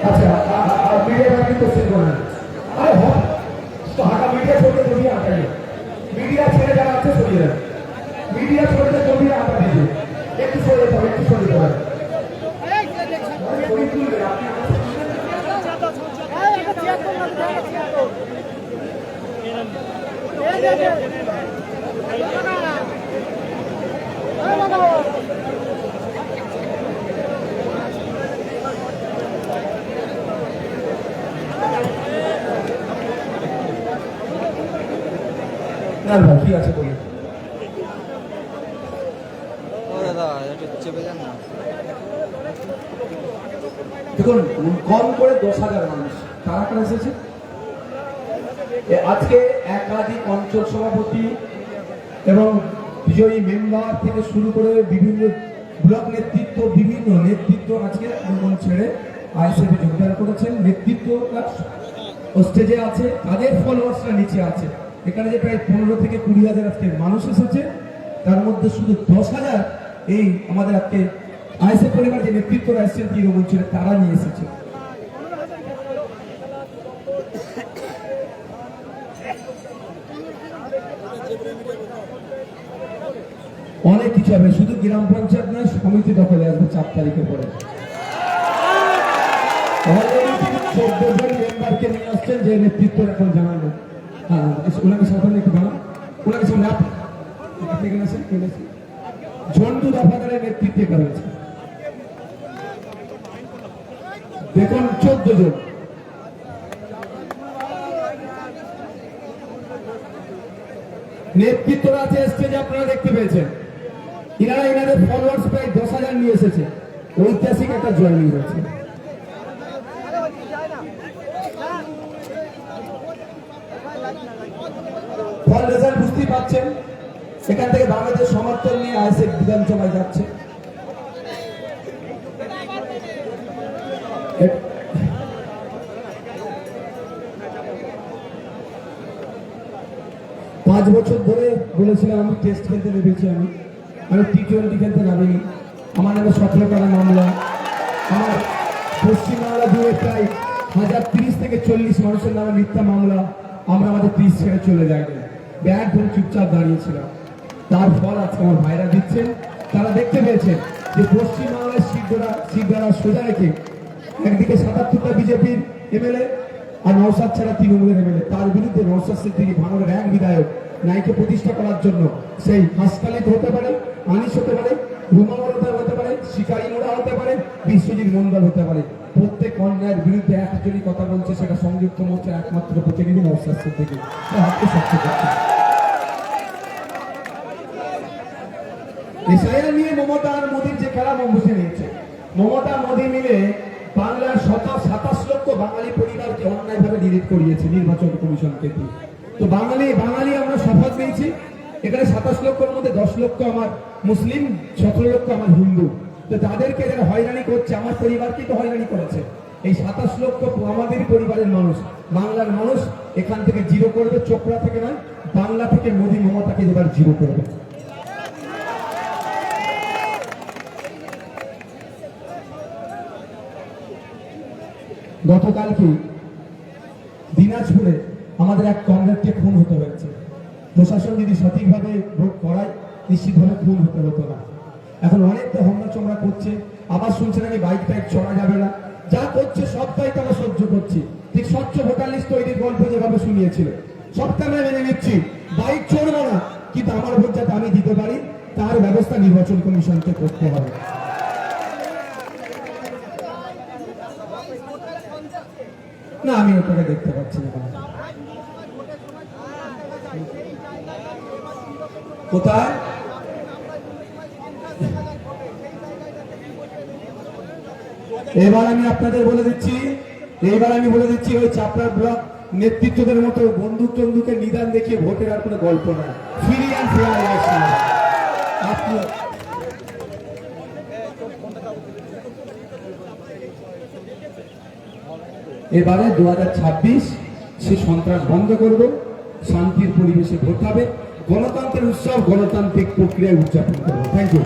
আচ্ছা মিডিয়া ভাই কিন্তু সেভ করেন আরে হ্যাঁ तो हाटा मीडिया छोड़ के दुनिया हटाइए मीडिया छेड़े जाना अच्छे छोड़िए मीडिया छोड़ के दुनिया हटा दीजिए एक छोड़े तो एक छोड़े तो না না ঠিক আছে বলি দেখুন কম করে 10,000 মানুষ কারা কারা এসেছে আজকে একাধিক অঞ্চল সভাপতি এবং বিজয়ী মেম্বার থেকে শুরু করে বিভিন্ন ব্লক নেতৃত্ব বিভিন্ন নেতৃত্ব আজকে মন ছেড়ে আইএসএফে যোগদান করেছেন নেতৃত্ব স্টেজে আছে তাদের ফলোয়ার্সরা নিচে আছে এখানে যে প্রায় 15 থেকে 20,000 আজকে মানুষ এসেছে তার মধ্যে শুধু 10,000 এই আমাদের আজকে আইএসএফ পরিবার যে নেতৃত্বরা এসেছেন তৃণমূল ছেড়ে তারা নিয়ে এসেছে অনেক কিছু হবে শুধু গ্রাম পঞ্চায়েত নয় সমিতি দখলে আসবে 4 তারিখে পরে 14 জন মেম্বারকে নিয়ে আসছেন যে নেতৃত্ব এখন জানানো হ্যাঁ ওনাকে সাধারণ একটু জানান ওনাকে সামনে আপনি এখানে আছেন ঝন্টু দফাদারের নেতৃত্বে করা হয়েছে দেখুন 14 জন নেতৃত্বরা আছে স্টেজে আপনারা দেখতে পেয়েছেন ইনাদের ফলোয়ার্স প্রায় 10,000 নিয়ে এসেছে ঐতিহাসিক একটা জয়নিং হয়েছে ফল রেজাল্ট বুঝতেই পাচ্ছেন সেখান থেকে বাংলাদেশ সমর্থন নিয়ে আইএসএফ বিধানসভায় যাচ্ছে 5 বছর ধরে বলেছিলাম আমি টেস্ট খেলতে নেমেছি আমি টি20 খেলতে নামিনি আমার নামে 17 টাকা মামলা আমার পশ্চিমবাংলা জুড়ে প্রায় 1030 থেকে 40 মানুষের নামে মিথ্যা মামলা আমরা আমাদের 30 ছেড়ে চলে যাই ব্যাগ ধরে চুপচাপ দাঁড়িয়েছিলাম তার ফল আজকে আমার ভাইরা দিচ্ছেন তারা দেখতে পেয়েছেন যে পশ্চিমবাংলায় সিটধারা সোজা রেখে একদিকে ৭৭টা বিজেপির এমএলএ আর নওশাদ ছাড়া তৃণমূলের এমএলএ, তার বিরুদ্ধে নওশাদ সিদ্দিকী ভাঙড়ের এক বিধায়ক ন্যায়কে প্রতিষ্ঠা করার জন্য সেই হাসখালিদ হতে পারে, আনিস হতে পারে, রুমা মরদার হতে পারে, শিকারি মোড়া হতে পারে, বিশ্বজিৎ মন্ডল হতে পারে, প্রত্যেক অন্যায়ের বিরুদ্ধে একজনই কথা বলছে, সেটা সংযুক্ত মোর্চার একমাত্র প্রতিনিধি নওশাদ সিদ্দিকী। হাতকে শক্ত করছে। এসআইআর নিয়ে মমতা আর মোদীর যে খেলা বসে নিয়েছে, মমতা মোদী মিলে বাংলার 27 লক্ষ বাঙালি পরিবারকে অন্যায়ভাবে ডিলিট করিয়েছে নির্বাচন কমিশনকে দিয়ে। তো বাঙালি আমরা শপথ নিয়েছি, এখানে 27 লক্ষের মধ্যে 10 লক্ষ আমার মুসলিম, 17 লক্ষ আমার হিন্দু। তো তাদেরকে যারা হয়রানি করছে, আমার পরিবারকে তো হয়রানি করেছে, এই 27 লক্ষ আমাদের পরিবারের মানুষ, বাংলার মানুষ এখান থেকে জিরো করবে, চোপড়া থেকে নয়, বাংলা থেকে মোদী মমতাকে এবার জিরো করবে। গতকালকে দিনাজপুরে আমাদের এক কমরেডকে খুন হতে হয়েছে। প্রশাসন যদি সঠিকভাবে ভোট করায় নিশ্চিতভাবে খুন হতে হতো না। এখন অনেক তো হামলা চমড়া করছে, আবার শুনছেন আমি বাইক টাইক চড়া যাবে না, যা করছে সবটাই তো আমরা সহ্য করছি। ঠিক স্বচ্ছ ভোটার লিস্ট তৈরির গল্প যেভাবে শুনিয়েছিল সবটা আমরা মেনে নিচ্ছি, বাইক চড়বো না, কিন্তু আমার ভোট যাতে আমি দিতে পারি তার ব্যবস্থা নির্বাচন কমিশনকে করতে হবে। না, আমি ওটাকে দেখতে পাচ্ছি না। কোথায়? এবার আমি আপনাদের বলে দিচ্ছি, ওই চাপড়ার ব্লক নেতৃত্বদের মতো বন্দুক টন্দুকের নিদান দেখিয়ে ভোটের আর কোনো গল্প না। Free and fair election. আপনি এবারে 2026 সে সন্ত্রাস বন্ধ করব, শান্তির পরিবেশে ভোট হবে, গণতন্ত্রের উৎসব গণতান্ত্রিক প্রক্রিয়ায় উদযাপন করবো। Thank you.